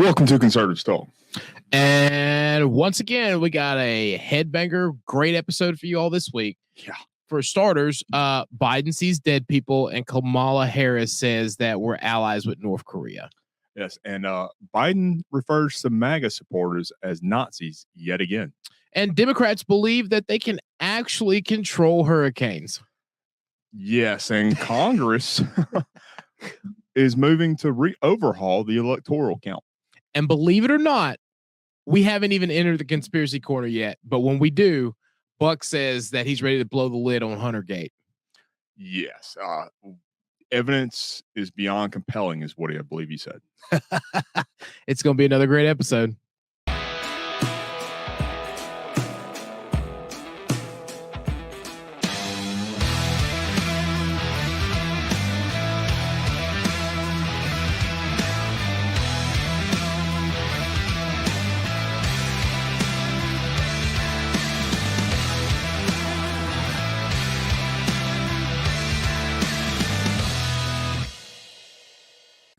Welcome to Conservative Talk. And once again, we got a headbanger. Great episode for you all this week. Yeah. For starters, Biden sees dead people, and Kamala Harris says that we're allies with North Korea. Yes, and Biden refers to MAGA supporters as Nazis yet again. And Democrats believe that they can actually control hurricanes. Yes, and Congress is moving to overhaul the Electoral Count. And believe it or not, we haven't even entered the conspiracy corner yet. But when we do, Buck says that he's ready to blow the lid on Huntergate. Yes. Evidence is beyond compelling is what I believe he said. It's going to be another great episode.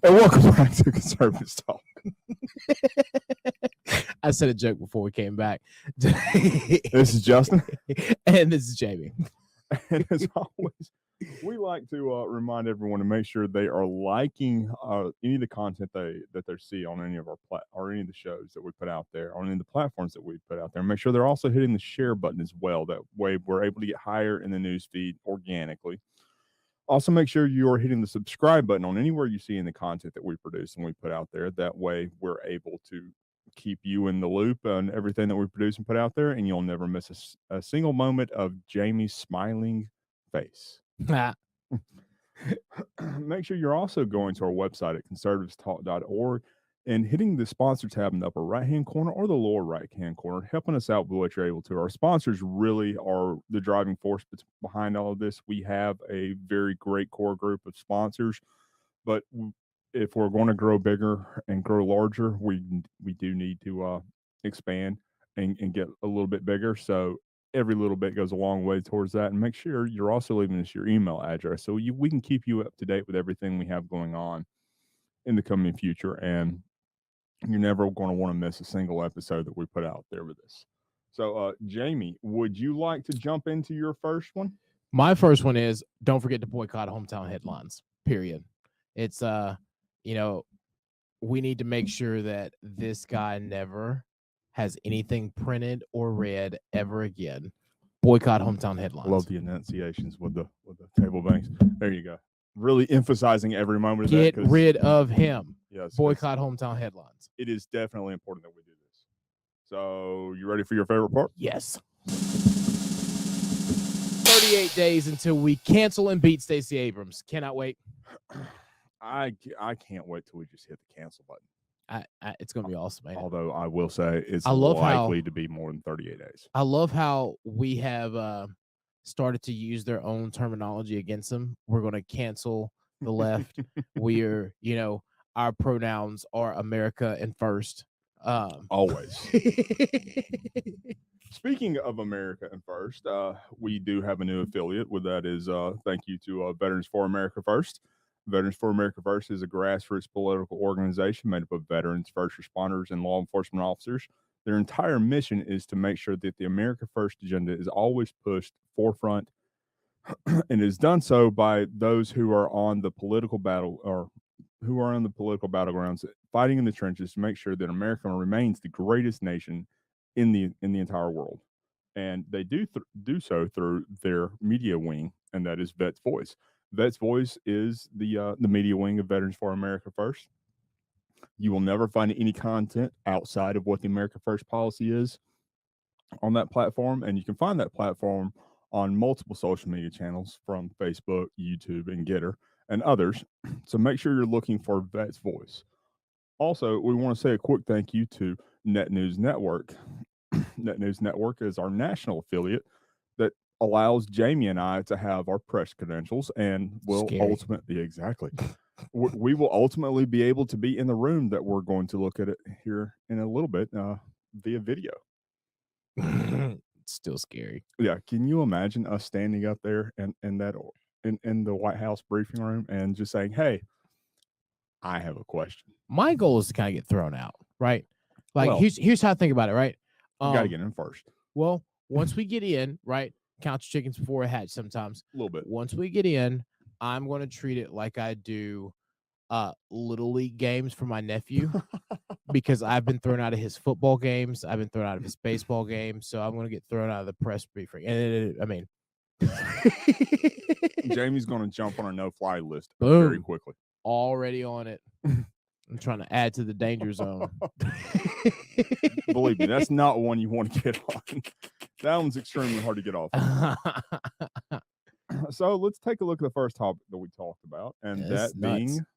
And welcome back to Conservative Talk. I said a joke before we came back. This is Justin. And this is Jamie. And as always, we like to remind everyone to make sure they are liking any of the content that they see on any of our or any of the shows that we put out there, on any of the platforms that we put out there. Make sure they're also hitting the share button as well. That way we're able to get higher in the news feed organically. Also, make sure you're hitting the subscribe button on anywhere you see in the content that we produce and we put out there. That way, we're able to keep you in the loop on everything that we produce and put out there, and you'll never miss a single moment of Jamie's smiling face. Make sure you're also going to our website at conservativestalk.org and hitting the sponsor tab in the upper right-hand corner or the lower right-hand corner, helping us out with what you're able to. Our sponsors really are the driving force behind all of this. We have a very great core group of sponsors, but if we're going to grow bigger and grow larger, we do need to expand and get a little bit bigger. So every little bit goes a long way towards that. And make sure you're also leaving us your email address so we can keep you up to date with everything we have going on in the coming future. And you're never going to want to miss a single episode that we put out there with this. So, Jamie, would you like to jump into your first one? My first one is don't forget to boycott hometown headlines, period. It's, we need to make sure that this guy never has anything printed or read ever again. Boycott hometown headlines. I love the enunciations with the table banks. There you go. Really emphasizing every moment of that. Get rid of him. Yes. Boycott hometown headlines. It is definitely important that we do this. So, you ready for your favorite part? Yes. 38 days until we cancel and beat Stacey Abrams. Cannot wait. I can't wait till we just hit the cancel button. It's going to be awesome, man. Although I will say it's likely to be more than 38 days. I love how we have started to use their own terminology against them. We're going to cancel the left. We're, our pronouns are America and first. Always. Speaking of America and first, we do have a new affiliate. With that is thank you to Veterans for America First. Veterans for America First is a grassroots political organization made up of veterans, first responders, and law enforcement officers. Their entire mission is to make sure that the America First agenda is always pushed forefront and is done so by those who are on the political battle or who are on the political battlegrounds, fighting in the trenches to make sure that America remains the greatest nation in the entire world. And they do so through their media wing, and that is Vet's Voice. Vet's Voice is the media wing of Veterans for America First. You will never find any content outside of what the America First policy is on that platform, and you can find that platform on multiple social media channels from Facebook, YouTube, and Getter, and others. So make sure you're looking for Vet's Voice. Also, we want to say a quick thank you to Net News Network. Net News Network is our national affiliate that allows Jamie and I to have our press credentials and will ultimately, we will ultimately be able to be in the room that we're going to look at it here in a little bit via video. It's still scary. Yeah. Can you imagine us standing up there in the White House briefing room and just saying, hey, I have a question. My goal is to kind of get thrown out, right? Like Well, here's how I think about it, right? You got to get in first. Well, once we get in, right? Count your chickens before a hatch sometimes. A little bit. Once we get in, I'm going to treat it like I do little league games for my nephew because I've been thrown out of his football games. I've been thrown out of his baseball games. So I'm going to get thrown out of the press briefing. And I mean, Jamie's going to jump on a no-fly list Boom. very quickly. Already on it. I'm trying to add to the danger zone. Believe me, that's not one you want to get on. That one's extremely hard to get off. So let's take a look at the first topic that we talked about, and This that being nuts.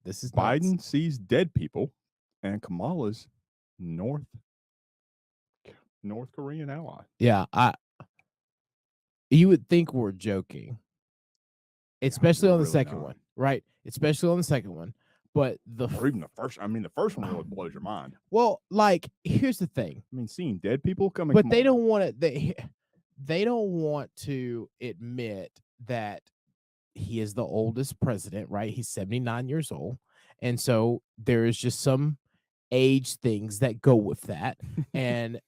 This is Biden nuts. sees dead people and Kamala's North Korean ally. Yeah, you would think we're joking, especially on the really second not. one, right? Especially on the second one, but Or even the first. I mean, the first one really blows your mind. well, like here's the thing, I mean, seeing dead people coming, but they don't want to. They don't want to admit that he is the oldest president, right? He's 79 years old, and so there is just some age things that go with that, and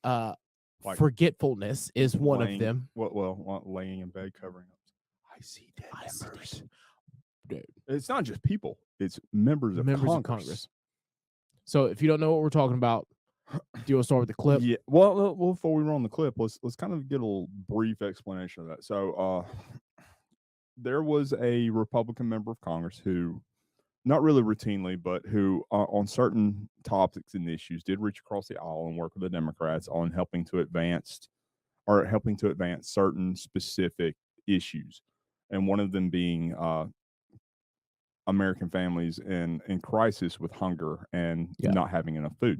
Like forgetfulness is one of them. Well, laying in bed covering up. I see dead I see members. dead- Dude. It's not just people; it's members of Congress. So if you don't know what we're talking about, do you want to start with the clip? Yeah. Well, before we run the clip, let's kind of get a little brief explanation of that. So, there was a Republican member of Congress who, not really routinely, but who, on certain topics and issues, did reach across the aisle and work with the Democrats on helping to advance certain specific issues, and one of them being American families in crisis with hunger and not having enough food.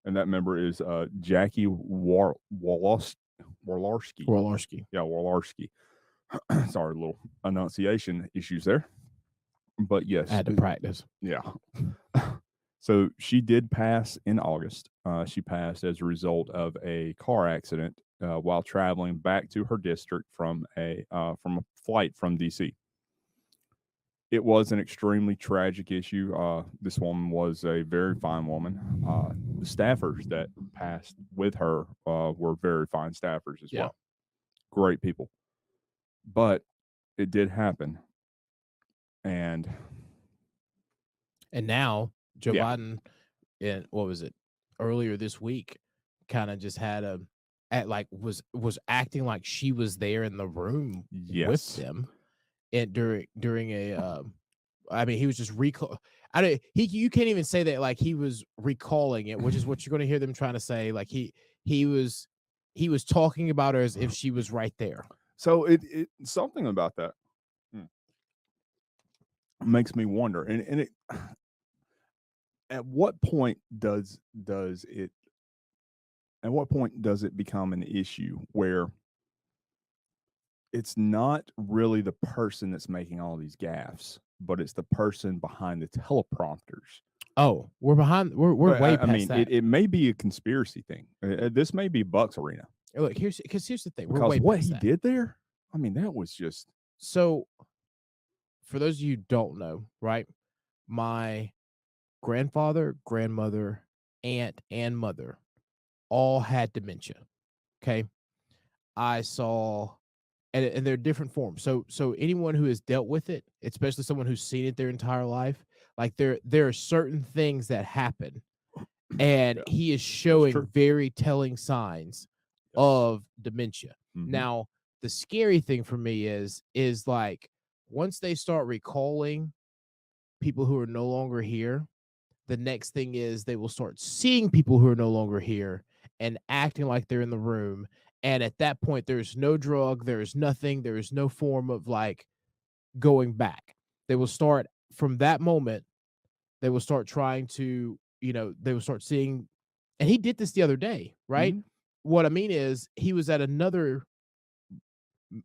And that member is Jackie Walorski. Yeah, Walorski. Sorry, little enunciation issues there. But yes. I had to practice. Yeah. So she did pass in August. She passed as a result of a car accident while traveling back to her district from a flight from D.C. It was an extremely tragic issue. This woman was a very fine woman. The staffers that passed with her were very fine staffers as well. Great people. But it did happen. And now Joe Biden, in what was it, earlier this week, kind of just had was acting like she was there in the room with them. And during a I mean, he was just you can't even say that like he was recalling it, which is what you're going to hear them trying to say. Like he was talking about her as if she was right there. So it something about that makes me wonder, and it at what point does it become an issue where it's not really the person that's making all these gaffes, but it's the person behind the teleprompters? Oh, we're way past that. It may be a conspiracy thing. This may be Buck's arena. Look, here's the thing. Because we're way what past he that. did there, I mean, that was just so. For those of you who don't know, right? My grandfather, grandmother, aunt, and mother all had dementia. Okay. I saw, and they're different forms. So anyone who has dealt with it, especially someone who's seen it their entire life, like there are certain things that happen, and he is showing very telling signs of dementia. Mm-hmm. Now, the scary thing for me is like once they start recalling people who are no longer here, the next thing is they will start seeing people who are no longer here and acting like they're in the room. And at that point, there's no drug, there's nothing, there is no form of like going back. They will start from that moment, they will start trying to, they will start seeing, and he did this the other day, right? Mm-hmm. What I mean is he was at another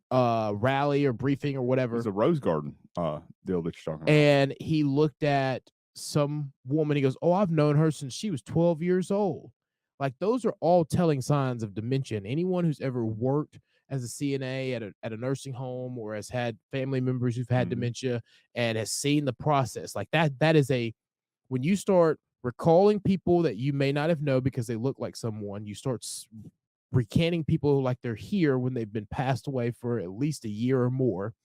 rally or briefing or whatever. It's a Rose Garden deal that you're talking about. And he looked at some woman. He goes, "Oh, I've known her since she was 12 years old." Like those are all telling signs of dementia. And anyone who's ever worked as a CNA at a nursing home, or has had family members who've had Mhm. dementia and has seen the process. Like that is a when you start recalling people that you may not have known because they look like someone, you start recanting people like they're here when they've been passed away for at least a year or more.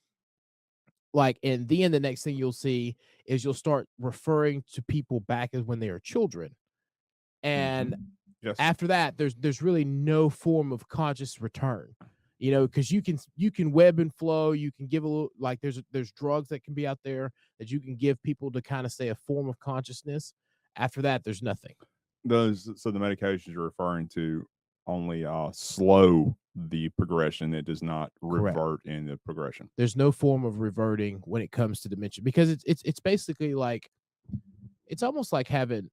Like, and then the next thing you'll see is you'll start referring to people back as when they are children. And Mhm. Yes. after that, there's really no form of conscious return, because you can web and flow, you can give a little, like there's drugs that can be out there that you can give people to kind of say a form of consciousness. After that, there's nothing. So the medications you're referring to only slow the progression. It does not Correct. revert in the progression. There's no form of reverting when it comes to dementia, because it's basically like it's almost like having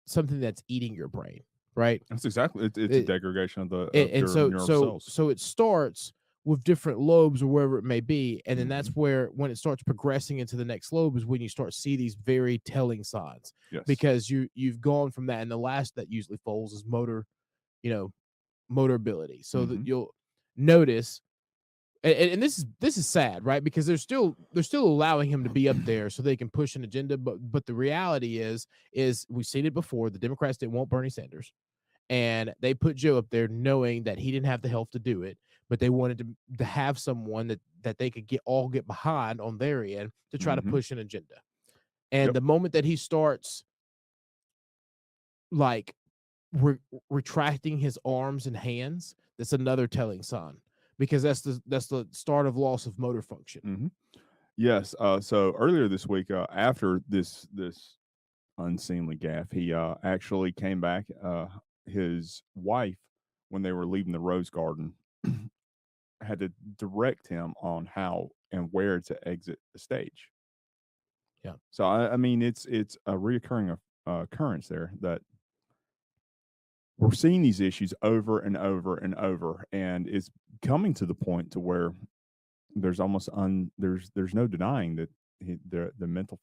something that's eating your brain, right? That's exactly. It's a It, degradation and, of and your so nerve so cells. so it starts with different lobes or wherever it may be, and then that's Mhm. where when it starts progressing into the next lobe is when you start see these very telling signs, Yes. because you've gone from that, and the last that usually falls is you know motor ability, so that Mhm. you'll notice. And this is sad, right? Because they're still allowing him to be up there so they can push an agenda, but the reality is we've seen it before. The Democrats didn't want Bernie Sanders, and they put Joe up there knowing that he didn't have the health to do it, but they wanted to have someone that they could get behind on their end to try to Mhm. push an agenda. And Yep. the moment that he starts like retracting his arms and hands, that's another telling sign, because that's the start of loss of motor function. Mhm. Yes. So earlier this week, after this unseemly gaffe, he actually came back. His wife, when they were leaving the rose garden, had to direct him on how and where to exit the stage. Yeah. So I mean, it's a reoccurring occurrence there that we're seeing these issues over and over and over, and it's coming to the point to where there's almost there's no denying that the mental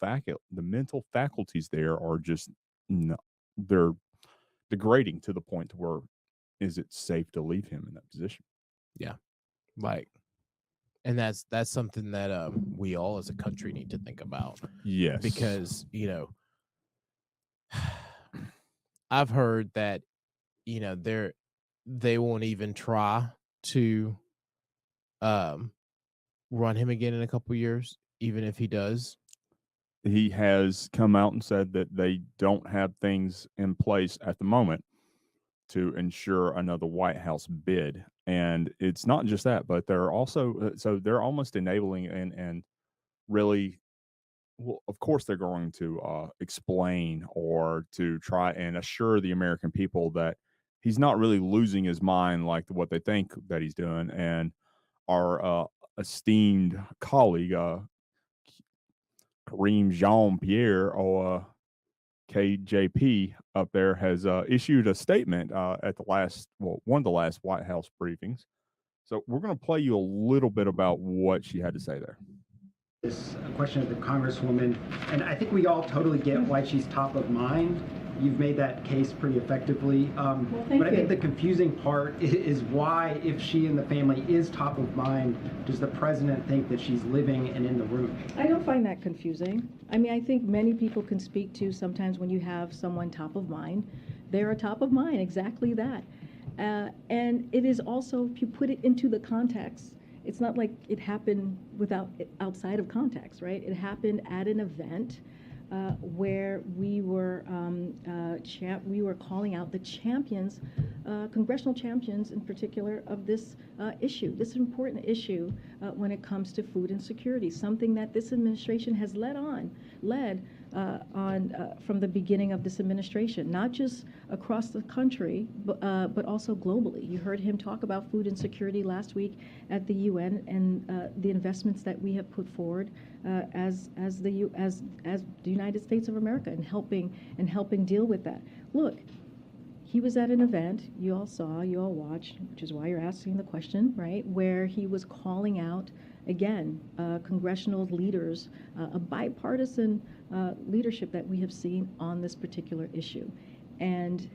faculties there are just no, they're degrading to the point to where is it safe to leave him in that position? Yeah. Like, and that's something that we all as a country need to think about, Yes. because I've heard that they won't even try to um run him again in a couple years, even if he does. He has come out and said that they don't have things in place at the moment to ensure another White House bid. And it's not just that, but they're also so they're almost enabling and really well, of course they're going to explain or to try and assure the American people that he's not really losing his mind like what they think that he's doing. And our esteemed colleague Kareem Jean Pierre or KJP up there has issued a statement at the last, well, one of the last White House briefings. So we're going to play you a little bit about what she had to say there. This question of the Congresswoman, and I think we all totally get why she's top of mind. You've made that case pretty effectively. But I think the confusing part is why, if she and the family is top of mind, does the president think that she's living and in the room? I don't find that confusing. I mean, I think many people can speak to sometimes when you have someone top of mind, they're a top of mind, exactly that. And it is also, if you put it into the context, it's not like it happened outside of context, right? It happened at an event where we were calling out the champions, congressional champions in particular, of this issue, this important issue when it comes to food insecurity, something that this administration has led on from the beginning of this administration, not just across the country, but also globally. You heard him talk about food insecurity last week at the UN and the investments that we have put forward as the United States of America in helping deal with that. Look, he was at an event, you all saw, you all watched, which is why you're asking the question, right, where he was calling out, again, congressional leaders, a bipartisan leadership that we have seen on this particular issue. And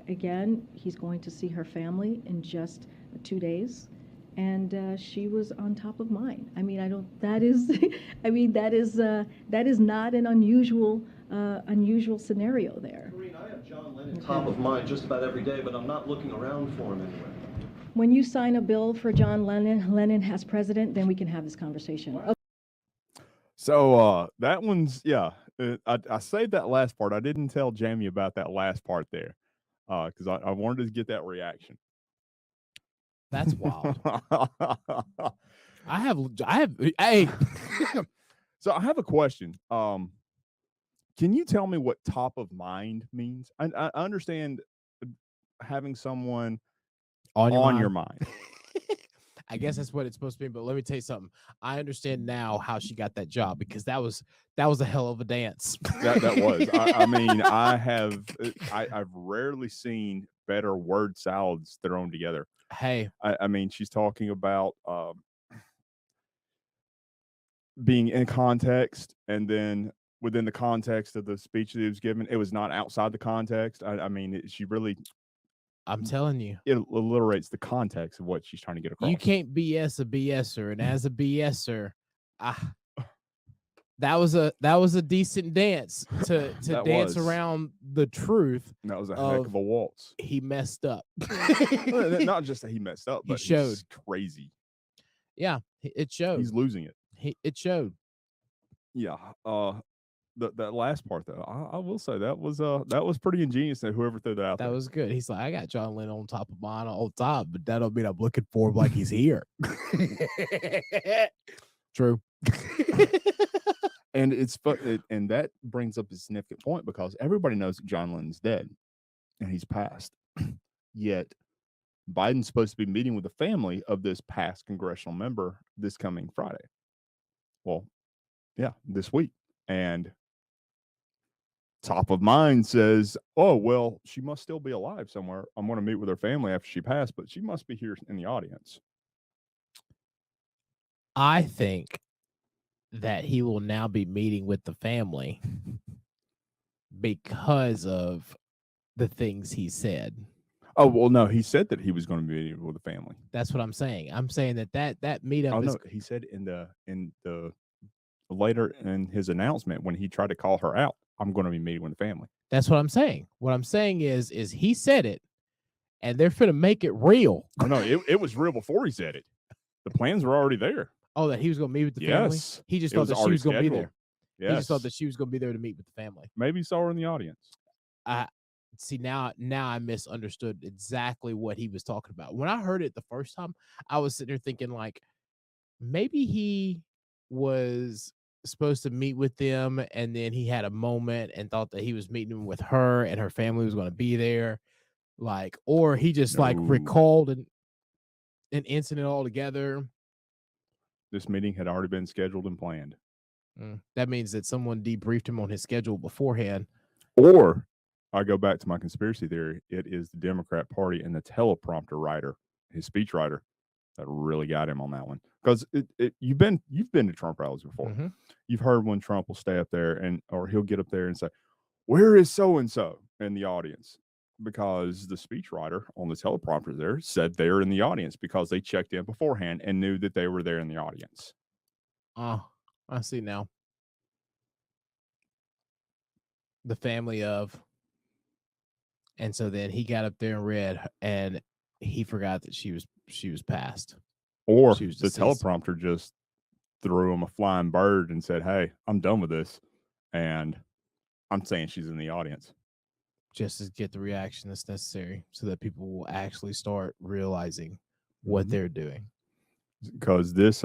again, he's going to see her family in just 2 days, and she was on top of mind. I mean, I don't. That is, I mean, that is not an unusual scenario there. Karine, I have John Lennon top of mind just about every day, but I'm not looking around for him anywhere. When you sign a bill for John Lennon as president, then we can have this conversation. Okay. So that one's I saved that last part. I didn't tell Jamie about that last part there because I wanted to get that reaction. That's wild. Hey. So I have a question. Can you tell me what top of mind means? I understand having someone on your mind. I guess that's what it's supposed to be. But let me tell you something. I understand now how she got that job, because that was a hell of a dance. That was. I mean, I've rarely seen better word salads thrown together. Hey, I mean, she's talking about being in context, and then within the context of the speech that he was given, it was not outside the context. I mean, she really. I'm telling you, it alliterates the context of what she's trying to get across. You can't BS a BSer, and as a BSer, that was a decent dance to dance around the truth. That was a heck of a waltz. He messed up. Not just that he messed up, but he showed. He's crazy. Yeah, it showed. He's losing it. It showed. Yeah. That last part though, I will say that was pretty ingenious. That whoever threw that out. That was good. He's like, I got John Lennon on top of mine on top, but that don't mean I'm looking for him like he's here. True. And and that brings up a significant point, because everybody knows that John Lennon's dead and he's passed. Yet Biden's supposed to be meeting with the family of this past congressional member this coming Friday. Well, yeah, this week. And top of mind says, oh, well, she must still be alive somewhere. I'm going to meet with her family after she passed, but she must be here in the audience. I think that he will now be meeting with the family because of the things he said. Oh, well, no, he said that he was going to be meeting with the family. That's what I'm saying. I'm saying that meetup. Oh, no, he said in the later in his announcement when he tried to call her out, I'm going to be meeting with the family. That's what I'm saying. What I'm saying is he said it, and they're finna make it real. Oh, no, it was real before he said it. The plans were already there. Oh, that he was going to meet with the family? He just thought that she was going to be there. Yes. He just thought that she was going to be there to meet with the family. Maybe he saw her in the audience. See, now I misunderstood exactly what he was talking about. When I heard it the first time, I was sitting there thinking, like, maybe he was supposed to meet with them, and then he had a moment and thought that he was meeting with her and her family was going to be there, like, or he just like recalled an incident altogether. This meeting had already been scheduled and planned. That means that someone debriefed him on his schedule beforehand. Or I go back to my conspiracy theory. It is the Democrat Party and the teleprompter writer, his speech writer, that really got him on that one. Because you've been to Trump rallies before. Mm-hmm. You've heard when Trump will stay up there or he'll get up there and say, "Where is so and so?" in the audience, because the speech writer on the teleprompter there said they're in the audience because they checked in beforehand and knew that they were there in the audience. Oh, I see now. The family of. And so then he got up there and read, and he forgot that she was passed. Or the teleprompter just threw him a flying bird and said, "Hey, I'm done with this, and I'm saying she's in the audience." Just to get the reaction that's necessary so that people will actually start realizing what they're doing. Because this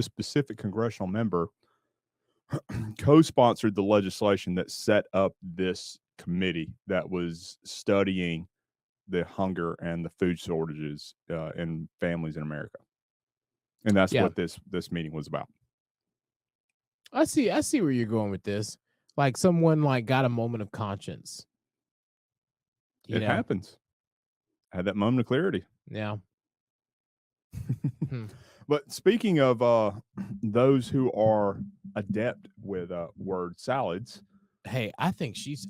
specific congressional member co-sponsored the legislation that set up this committee that was studying the hunger and the food shortages in families in America. And that's what this meeting was about. I see where you're going with this. Like someone like got a moment of conscience. It happens. Had that moment of clarity. Yeah. But speaking of those who are adept with word salads. Hey, I think she's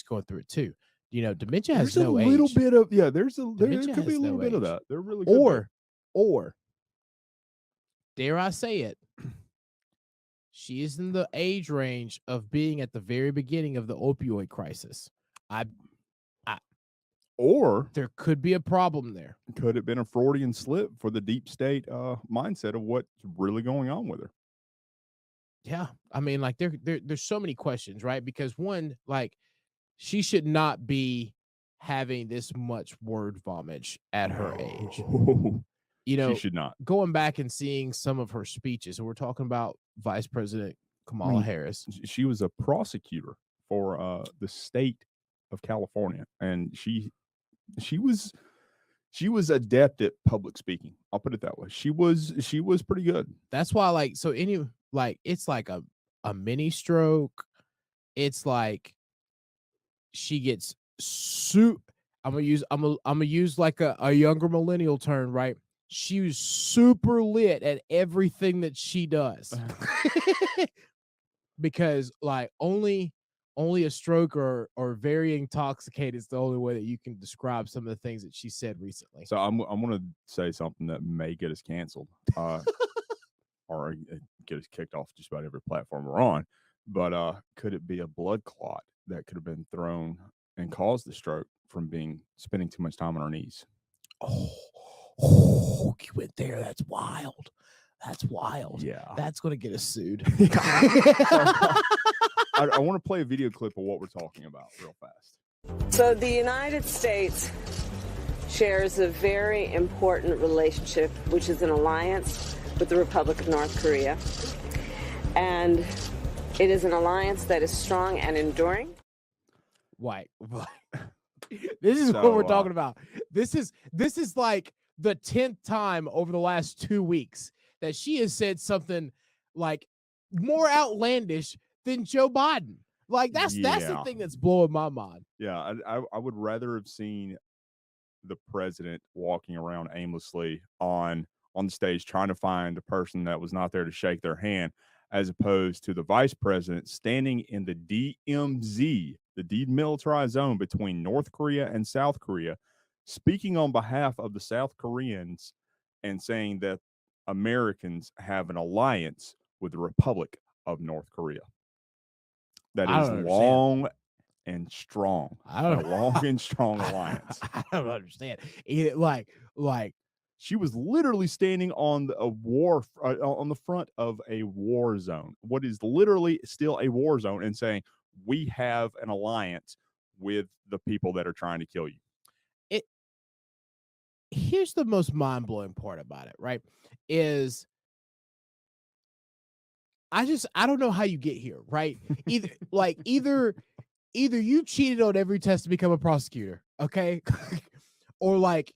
going through it too. dementia has There's no a little age. bit of there Dementia could be has a little no bit of age. that. There really could be. Or dare I say it, she is in the age range of being at the very beginning of the opioid crisis. Or There could be a problem there. could have been a Freudian slip for the deep state mindset of what's really going on with her. Yeah, I mean, like there's so many questions, right? Because one, like, she should not be having this much word vomit at her age. She should not. Going back and seeing some of her speeches, and we're talking about Vice President Kamala Harris. She was a prosecutor for the state of California, and she was adept at public speaking. I'll put it that way. She was pretty good. That's why, like, so it's like a mini stroke. It's like she gets I'm gonna use like a younger millennial term, right? She was super lit at everything that she does. Because like only a stroke or very intoxicated is the only way that you can describe some of the things that she said recently. So I'm going to say something that may get us canceled, or get us kicked off just about every platform we're on. But could it be a blood clot that could have been thrown and caused the stroke from spending too much time on her knees? Oh, you went there. That's wild. That's wild. Yeah, that's gonna get us sued. I want to play a video clip of what we're talking about real fast. So the United States shares a very important relationship, which is an alliance with the Republic of North Korea. And it is an alliance that is strong and enduring. White. This is what we're talking about. This is like the 10th time over the last 2 weeks that she has said something like more outlandish than Joe Biden. Like that's the thing that's blowing my mind. Yeah, I would rather have seen the president walking around aimlessly on the stage trying to find a person that was not there to shake their hand, as opposed to the vice president standing in the DMZ, the demilitarized zone between North Korea and South Korea, speaking on behalf of the South Koreans and saying that Americans have an alliance with the Republic of North Korea. That is long and strong. A long and strong alliance. I don't understand. Like she was literally standing on on the front of a war zone, what is literally still a war zone, and saying we have an alliance with the people that are trying to kill you. Here's the most mind-blowing part about it, right? Is I don't know how you get here, right? Either you cheated on every test to become a prosecutor, okay? Or like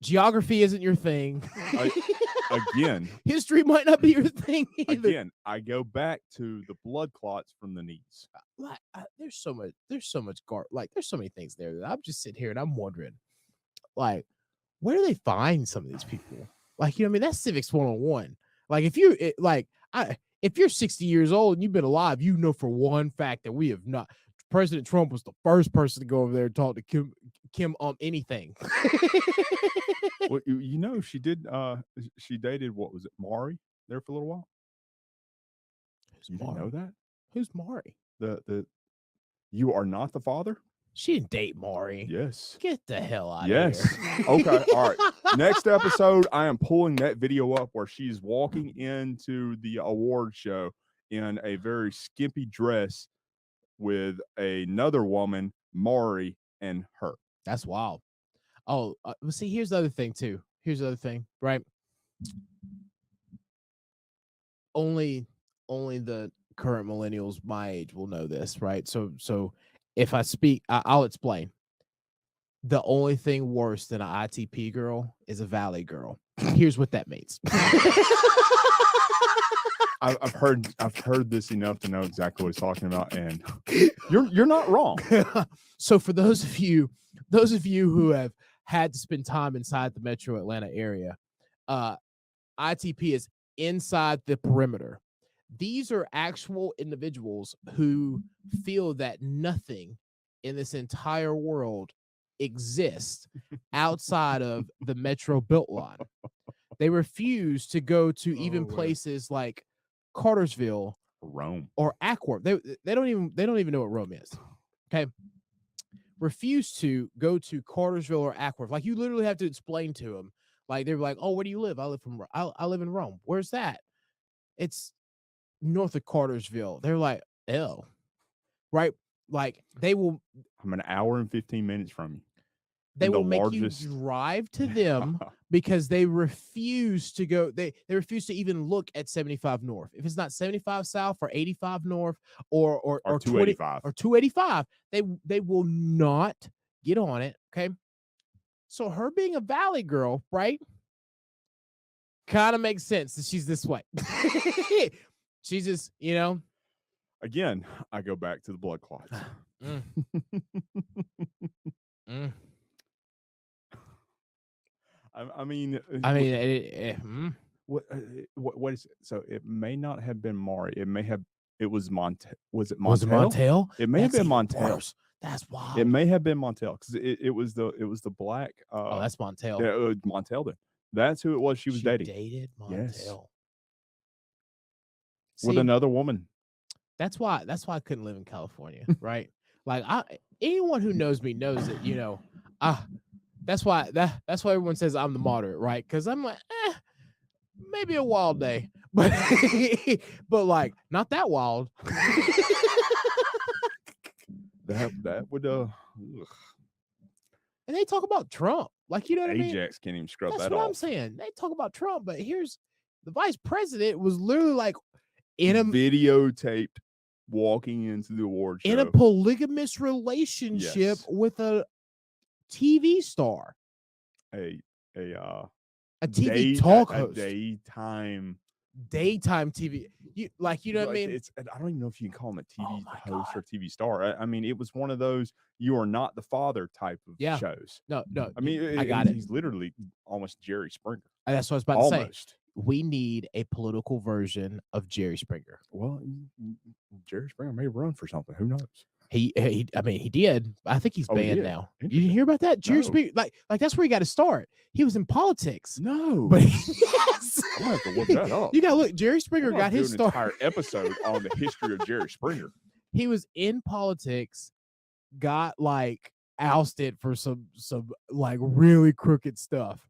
geography isn't your thing. Again, history might not be your thing either. Again, I go back to the blood clots from the knees. There's so much there's so many things there that I'm just sitting here and I'm wondering, like, where do they find some of these people? Like, you know what I mean? That's civics 101. Like, if you're 60 years old and you've been alive, you know for one fact that we have not. President Trump was the first person to go over there and talk to Kim on anything. Well, she did. She dated, what was it, Maury there for a little while. You didn't know that? Who's Maury? The You Are Not the Father. She didn't date Maury. Yes. Get the hell out of here. Okay. All right. Next episode, I am pulling that video up where she's walking into the award show in a very skimpy dress with another woman, Maury, and her. That's wild. Oh, see, here's the other thing too. Here's the other thing, right? Only the current millennials my age will know this, right? So if I speak, I'll explain. The only thing worse than an ITP girl is a Valley girl. Here's what that means. I've heard this enough to know exactly what he's talking about, and you're not wrong. So for those of you who have had to spend time inside the metro Atlanta area, ITP is inside the perimeter. These are actual individuals who feel that nothing in this entire world exist outside of the Metro Belt line. They refuse to go to even places like Cartersville, Rome, or Ackworth. They don't even know what Rome is. Okay. Refuse to go to Cartersville or Ackworth. Like, you literally have to explain to them. Like, they're like, oh, where do you live? I live in Rome. Where's that? It's north of Cartersville. They're like, ew. Right? Like, they will. I'm an hour and 15 minutes from you. They will make you drive to them because they refuse to go. They refuse to even look at 75 North. If it's not 75 South or 85 North or 285 or 285, they will not get on it. Okay. So her being a Valley girl, right? Kind of makes sense that she's this way. She's just, Again, I go back to the blood clots. I mean, what is it? So it may not have been Mari. It was Montel. Was it Montel? Was it Montel? It may have been Montel. That's wild. It may have been Montel because it was the black. That's Montel. Yeah, Montel then. That's who it was. She was dating. Dated Montel. Yes. See, with another woman. That's why I couldn't live in California, right? Like, anyone who knows me knows that, that's why everyone says I'm the moderate, right? Because I'm like, maybe a wild day, but but like not that wild. that would ugh. And they talk about Trump, like, you know what I mean? Ajax can't even scrub That's that what off. I'm saying. They talk about Trump, but here's the vice president was literally like in a videotaped walking into the award show in a polygamous relationship with a TV star, a TV talk host, daytime TV. You know what I mean? I don't even know if you can call him a TV host or TV star. I mean, it was one of those "you are not the father" type of shows. No. I mean, I got it. He's literally almost Jerry Springer. That's what I was about to say. We need a political version of Jerry Springer. Well, Jerry Springer may run for something. Who knows? He did. I think he's banned now. You didn't hear about that? Jerry Springer, like that's where he got to start. He was in politics. No, but yes, I'm gonna have to look that up. You got to look. Jerry Springer got his start. An entire episode on the history of Jerry Springer. He was in politics, got like ousted for some like really crooked stuff.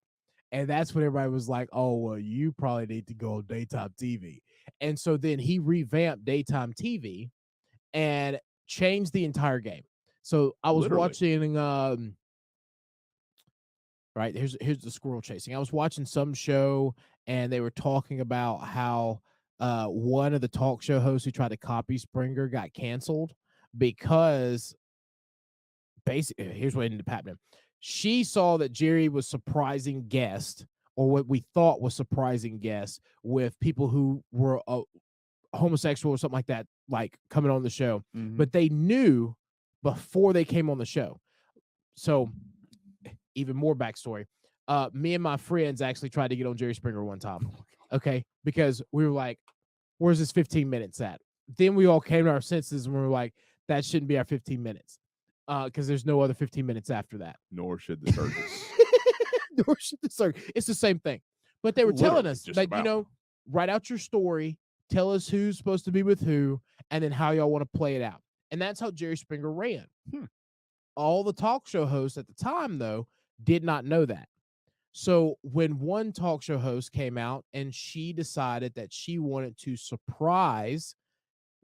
And that's when everybody was like, oh, well, you probably need to go on daytime TV. And so then he revamped daytime TV and changed the entire game. So I was watching, right, here's the squirrel chasing. I was watching some show and they were talking about how one of the talk show hosts who tried to copy Springer got canceled because basically, here's what ended up happening. She saw that Jerry was surprising guest, or what we thought was surprising guests, with people who were homosexual or something like that, like coming on the show. Mm-hmm. But they knew before they came on the show. So even more backstory. Me and my friends actually tried to get on Jerry Springer one time. Okay. Because we were like, where's this 15 minutes at? Then we all came to our senses and we were like, that shouldn't be our 15 minutes. Because there's no other 15 minutes after that. Nor should the circus. Nor should the circus. It's the same thing. But they were telling us that, write out your story, tell us who's supposed to be with who, and then how y'all want to play it out. And that's how Jerry Springer ran. All the talk show hosts at the time, though, did not know that. So when one talk show host came out and she decided that she wanted to surprise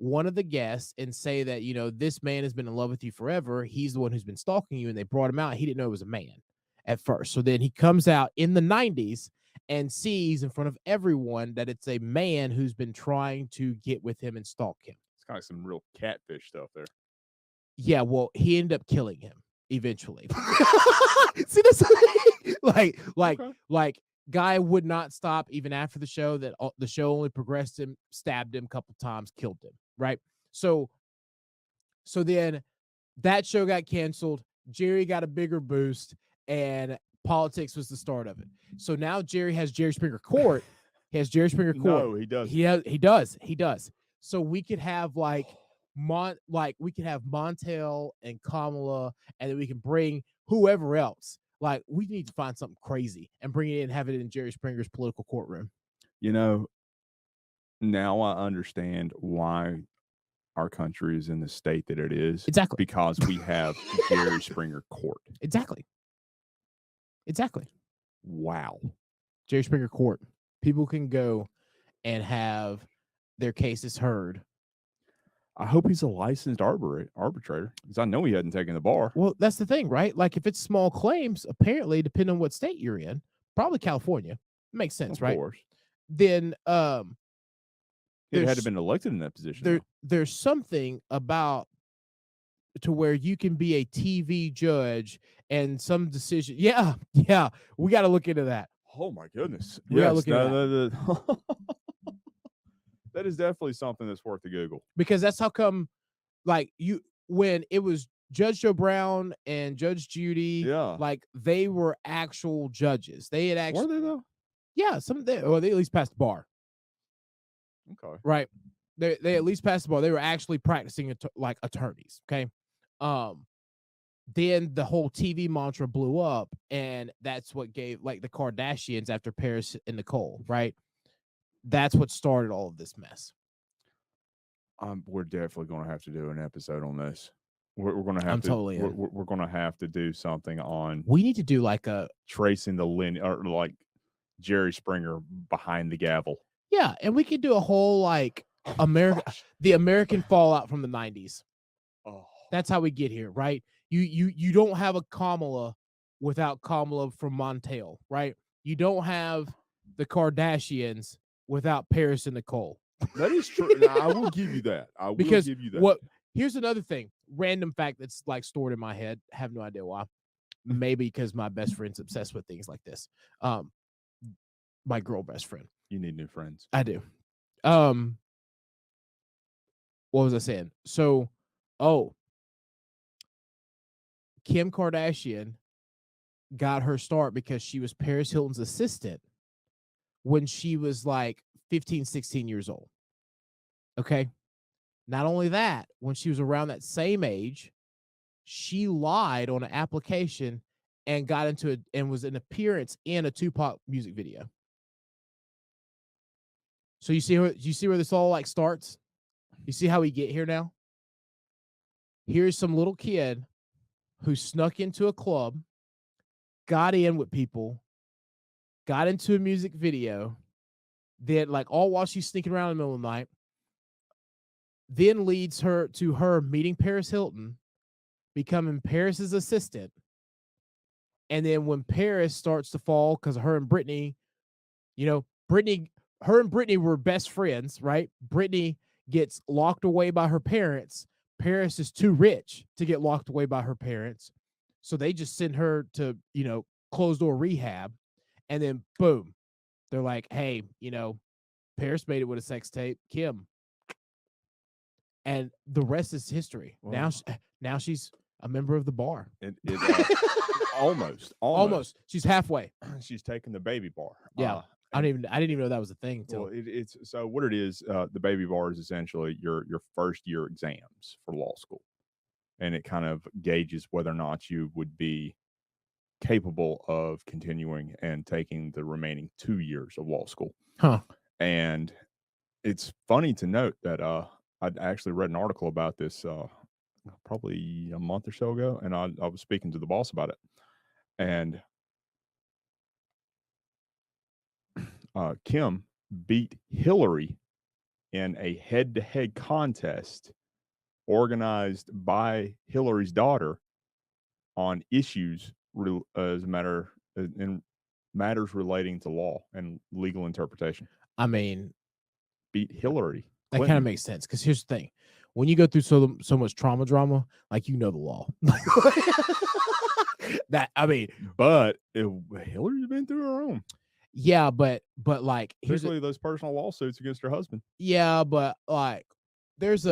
one of the guests and say that, this man has been in love with you forever. He's the one who's been stalking you. And they brought him out. He didn't know it was a man at first. So then he comes out in the 90s and sees in front of everyone that it's a man who's been trying to get with him and stalk him. It's kind of some real catfish stuff there. Yeah, well, he ended up killing him eventually. See, this like guy would not stop even after the show. That the show only progressed him, stabbed him a couple times, killed him. Right. So then that show got canceled. Jerry got a bigger boost, and politics was the start of it. So now Jerry has Jerry Springer Court. He has Jerry Springer Court. No, he does. He does. So we could have like we can have Montel and Kamala, and then we can bring whoever else. Like, we need to find something crazy and bring it in and have it in Jerry Springer's political courtroom. You know, now I understand why our country is in the state that it is. Exactly. Because we have Jerry Springer Court. Exactly. Wow. Jerry Springer Court. People can go and have their cases heard. I hope he's a licensed arbitrator, because I know he hadn't taken the bar. Well, that's the thing, right? Like, if it's small claims, apparently, depending on what state you're in, probably California, makes sense, right? Of course. Then He had to have been elected in that position. There's something about to where you can be a TV judge and some decision. Yeah, we got to look into that. Oh my goodness! We gotta look into that. That is definitely something that's worth the Google. Because that's how come, like, when it was Judge Joe Brown and Judge Judy, like, they were actual judges. They had actually. Were they though? Yeah, they at least passed the bar. Okay. Right. They at least passed the bar. They were actually practicing like attorneys. Okay. Then the whole TV mantra blew up, and that's what gave, like, the Kardashians after Paris and Nicole, right? That's what started all of this mess. We're definitely going to have to do an episode on this. We're going to have I'm to. Totally we're going to have to do something on. We need to do like a tracing the or like Jerry Springer behind the gavel. Yeah, and we could do a whole like the American fallout from the 90s. Oh, that's how we get here, right? You don't have a Kamala without Kamala from Montel, right? You don't have the Kardashians without Paris and Nicole. That is true. Now, I will give you that. I will give you that. Here's another thing, random fact that's like stored in my head. I have no idea why. Maybe because my best friend's obsessed with things like this. My girl best friend. You need new friends. I do. What was I saying? So, Kim Kardashian got her start because she was Paris Hilton's assistant when she was like 15, 16 years old. Okay. Not only that, when she was around that same age, she lied on an application and got into it and was an appearance in a Tupac music video. So you see where this all like starts? You see how we get here now? Here's some little kid who snuck into a club, got in with people, got into a music video, then like all while she's sneaking around in the middle of the night, then leads her to her meeting Paris Hilton, becoming Paris's assistant. And then when Paris starts to fall, because her and Brittany, her and Brittany were best friends, right? Brittany gets locked away by her parents. Paris is too rich to get locked away by her parents. So they just send her to, closed door rehab. And then boom, they're like, hey, Paris made it with a sex tape, Kim. And the rest is history. Wow. Now she's a member of the bar. Almost. She's halfway. She's taking the baby bar. Yeah. I didn't even know that was a thing. Well, it's so what it is. The baby bar is essentially your first year exams for law school, and it kind of gauges whether or not you would be capable of continuing and taking the remaining 2 years of law school. Huh. And it's funny to note that I'd actually read an article about this probably a month or so ago, and I was speaking to the boss about it, and Kim beat Hillary in a head-to-head contest organized by Hillary's daughter on issues in matters relating to law and legal interpretation. I mean, beat Hillary. That kind of makes sense, because here's the thing: when you go through so much drama, like, the law. But Hillary's been through her own. Yeah, but like, especially those personal lawsuits against her husband. Yeah, but like, there's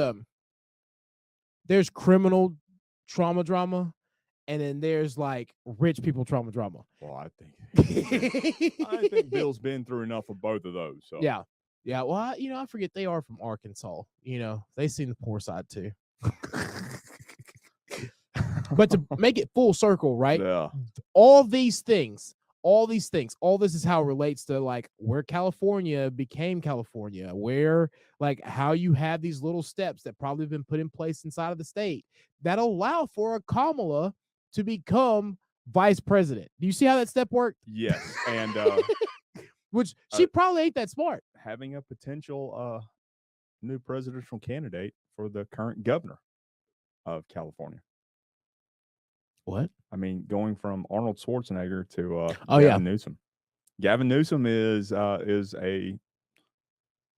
criminal drama, and then there's like rich people drama. Well, I think Bill's been through enough of both of those. So. Yeah, Yeah, well, I forget they are from Arkansas. They seen the poor side too. But to make it full circle, right? Yeah. All these things, all this is how it relates to like where California became California, where like how you have these little steps that probably have been put in place inside of the state that allow for a Kamala to become vice president. Do you see how that step worked? Yes. And Which she probably ain't that smart. having a potential new presidential candidate for the current governor of California. What? I mean, going from Arnold Schwarzenegger to Oh, Gavin yeah. Newsom. Gavin Newsom is a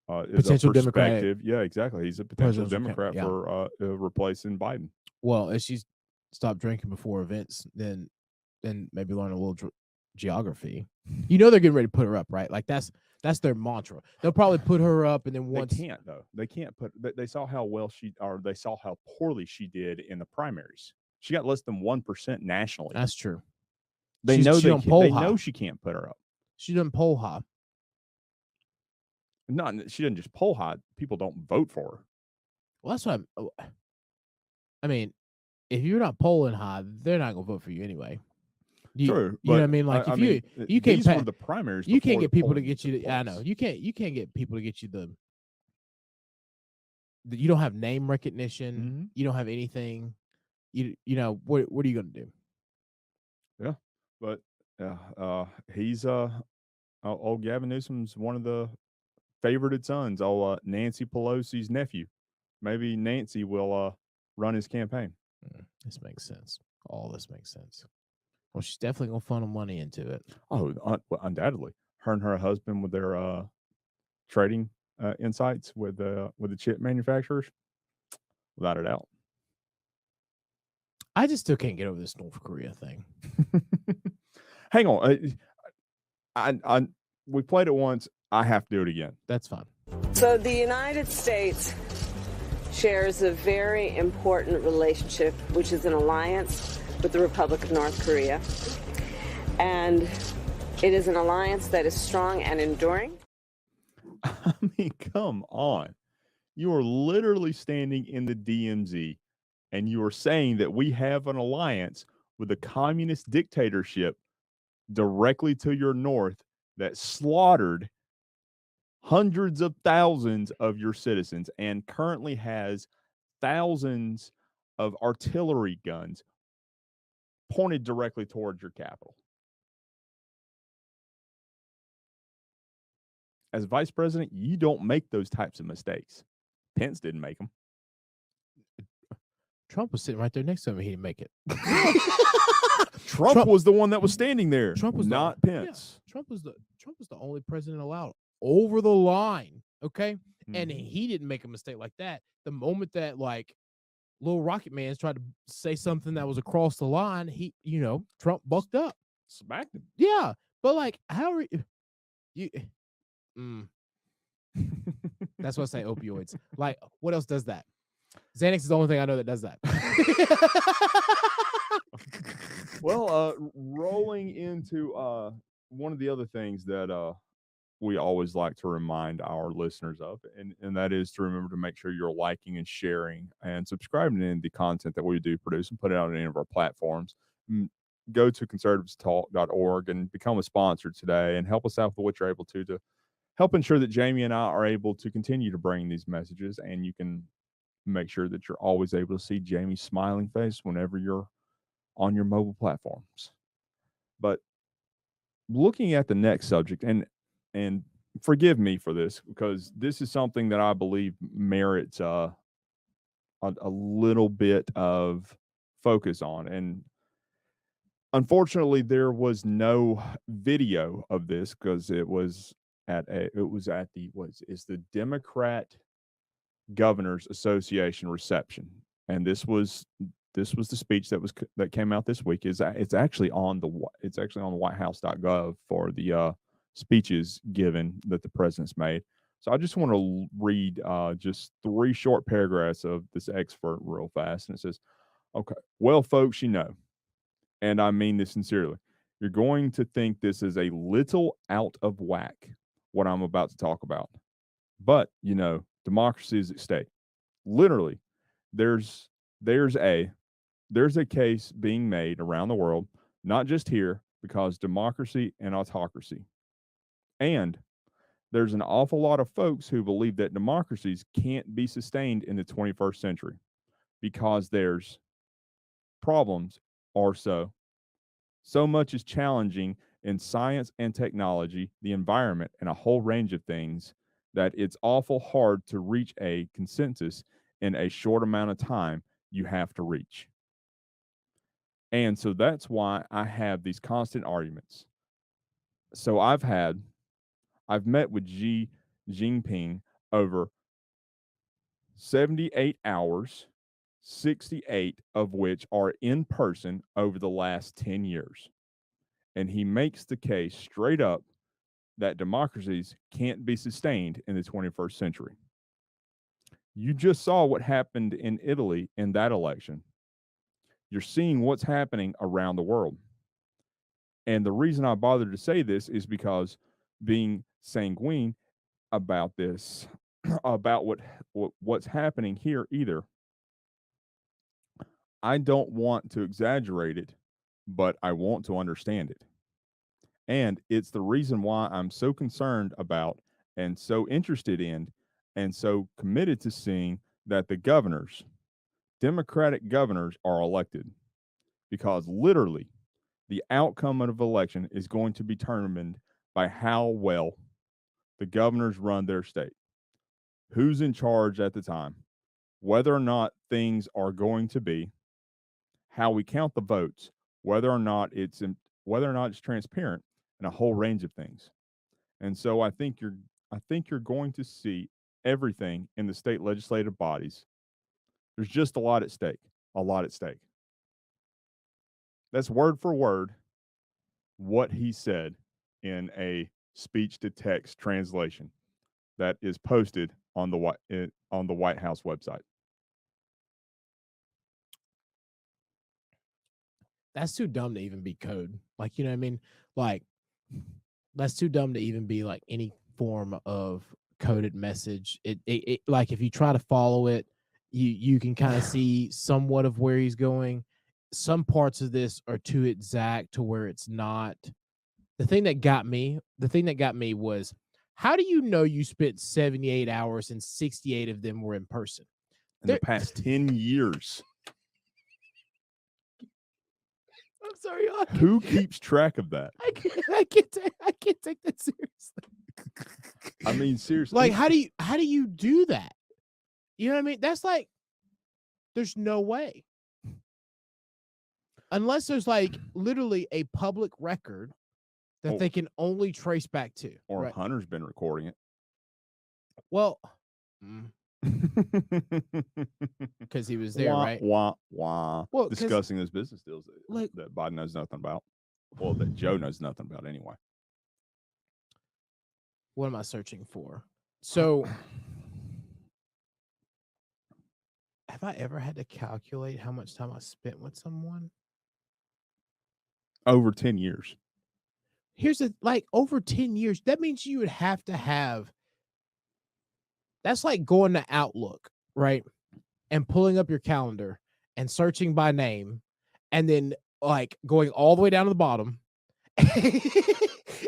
Potential Democratic perspective. Yeah, exactly. He's a potential presidential Democrat yeah. for replacing Biden. Well, if she's stopped drinking before events, then maybe learn a little geography. They're getting ready to put her up, right? Like that's their mantra. They'll probably put her up, and then once They can't though. They can't put. They saw how well they saw how poorly she did in the primaries. She got less than 1% nationally. That's true. They She's- know she they don't can't- poll they high. know she can't put her up. She doesn't poll high. Not she doesn't just poll high. People don't vote for her. Well, that's what I mean, if you're not polling high, they're not gonna vote for you anyway. True, You know what I but mean? Like I if mean, you can't these were pa- the primaries. you can't before get the people to polling get you. took I know place. you can't get people to get you the. You don't have name recognition. Mm-hmm. You don't have anything. You know what are you gonna do? Yeah, but he's old Gavin Newsom's one of the favorited sons. Nancy Pelosi's nephew. Maybe Nancy will run his campaign. This makes sense. All this makes sense. Well, she's definitely gonna funnel money into it. Oh, well, undoubtedly. Her and her husband with their trading insights with the chip manufacturers, without a doubt. I just still can't get over this North Korea thing. Hang on, we played it once. I have to do it again. That's fine. So the United States shares a very important relationship, which is an alliance with the Republic of North Korea. And it is an alliance that is strong and enduring. I mean, come on. You are literally standing in the DMZ and you are saying that we have an alliance with a communist dictatorship directly to your north that slaughtered hundreds of thousands of your citizens and currently has thousands of artillery guns pointed directly towards your capital. As vice president, you don't make those types of mistakes. Pence didn't make them. Trump was sitting right there next to him and he didn't make it. Trump was the one that was standing there. Trump was not Pence. Yeah, Trump was the only president allowed over the line. Okay. And Mhm. he didn't make a mistake like that. The moment that like little Rocket Man's tried to say something that was across the line, Trump bucked up. Smacked him. Yeah. But like, how are you? That's what I say. Opioids. Like, what else does that? Xanax is the only thing I know that does that. Well, rolling into one of the other things that we always like to remind our listeners of, and that is to remember to make sure you're liking and sharing and subscribing to the content that we do produce and put it out on any of our platforms. Go to conservativestalk.org and become a sponsor today and help us out with what you're able to help ensure that Jamie and I are able to continue to bring these messages, and you can make sure that you're always able to see Jamie's smiling face whenever you're on your mobile platforms. But looking at the next subject, and forgive me for this, because this is something that I believe merits a little bit of focus on. And unfortunately, there was no video of this because it was at the Democrat Governors Association reception, and this was the speech that came out this week. It's actually on the whitehouse.gov for the speeches given that the president's made. So I just want to read just 3 short paragraphs of this excerpt real fast, and it says, "Okay, well, folks, and I mean this sincerely, you're going to think this is a little out of whack, what I'm about to talk about. But, democracy is at stake. Literally, there's a case being made around the world, not just here, because democracy and autocracy. And there's an awful lot of folks who believe that democracies can't be sustained in the 21st century because there's problems or so much is challenging in science and technology, the environment, and a whole range of things that it's awful hard to reach a consensus in a short amount of time you have to reach. And so that's why I have these constant arguments. So I've met with Xi Jinping over 78 hours, 68 of which are in person over the last 10 years. And he makes the case straight up that democracies can't be sustained in the 21st century. You just saw what happened in Italy in that election. You're seeing what's happening around the world. And the reason I bothered to say this is because being sanguine about this, about what's happening here either, I don't want to exaggerate it, but I want to understand it. And it's the reason why I'm so concerned about and so interested in and so committed to seeing that the governors, Democratic governors, are elected. Because literally, the outcome of an election is going to be determined by how well the governors run their state, who's in charge at the time, whether or not things are going to be, how we count the votes, whether or not it's transparent, and a whole range of things. And so I think you're going to see everything in the state legislative bodies. There's just a lot at stake. A lot at stake. That's word for word what he said in a speech to text translation that is posted on the White House website. That's too dumb to even be code. Like, you know what I mean? Like, that's too dumb to even be like any form of coded message. It like if you try to follow it, you can kind of see somewhat of where he's going. Some parts of this are too exact to where it's not. The thing that got me was, how do you know you spent 78 hours and 68 of them were in person? In the past 10 years. I'm sorry. Who keeps track of that? I can't take that seriously. I mean, seriously. Like, how do you do that? You know what I mean? That's like, there's no way. Unless there's like literally a public record that they can only trace back to. Or right? Hunter's been recording it. Well, because he was there, right? Well, discussing those business deals that Biden knows nothing about. Well, that Joe knows nothing about anyway. What am I searching for? So, have I ever had to calculate how much time I spent with someone? Over 10 years. Here's over 10 years. That means you would have to have. That's like going to Outlook, right? And pulling up your calendar and searching by name, and then like going all the way down to the bottom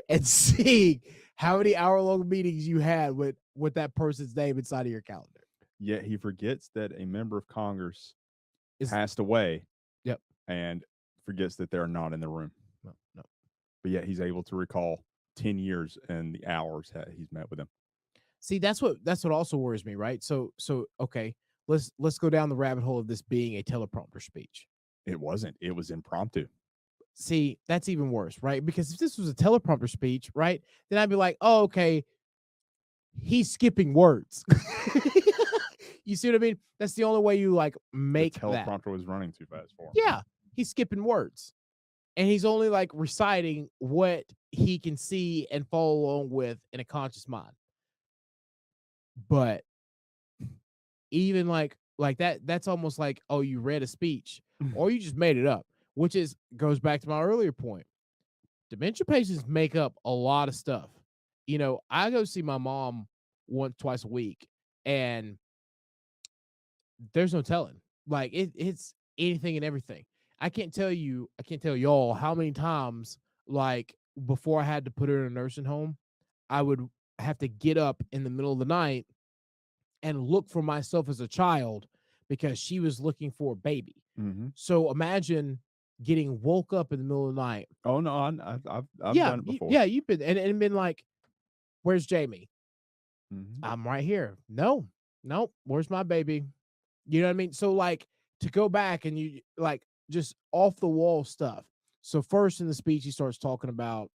and seeing how many hour-long meetings you had with that person's name inside of your calendar. Yet he forgets that a member of Congress passed away. Yep. And forgets that they're not in the room. No. But yet he's able to recall 10 years and the hours that he's met with them. See, that's what also worries me, right? So okay, let's go down the rabbit hole of this being a teleprompter speech. It wasn't. It was impromptu. See, that's even worse, right? Because if this was a teleprompter speech, right, then I'd be like, oh, okay, he's skipping words. You see what I mean? That's the only way you like make the teleprompter was running too fast for him. Yeah, he's skipping words. And he's only like reciting what he can see and follow along with in a conscious mind. But even like that's almost like, oh, you read a speech or you just made it up, which goes back to my earlier point. Dementia patients make up a lot of stuff. You know, I go see my mom twice a week, and there's no telling. Like it's anything and everything. I can't tell y'all how many times, like, before I had to put her in a nursing home, I would have to get up in the middle of the night and look for myself as a child because she was looking for a baby. Mm-hmm. So imagine getting woke up in the middle of the night. Oh no, I've done it before. You've been and been like, "Where's Jamie?" Mm-hmm. I'm right here. No, where's my baby? You know what I mean? So, like, to go back and you like just off the wall stuff. So first in the speech, he starts talking about,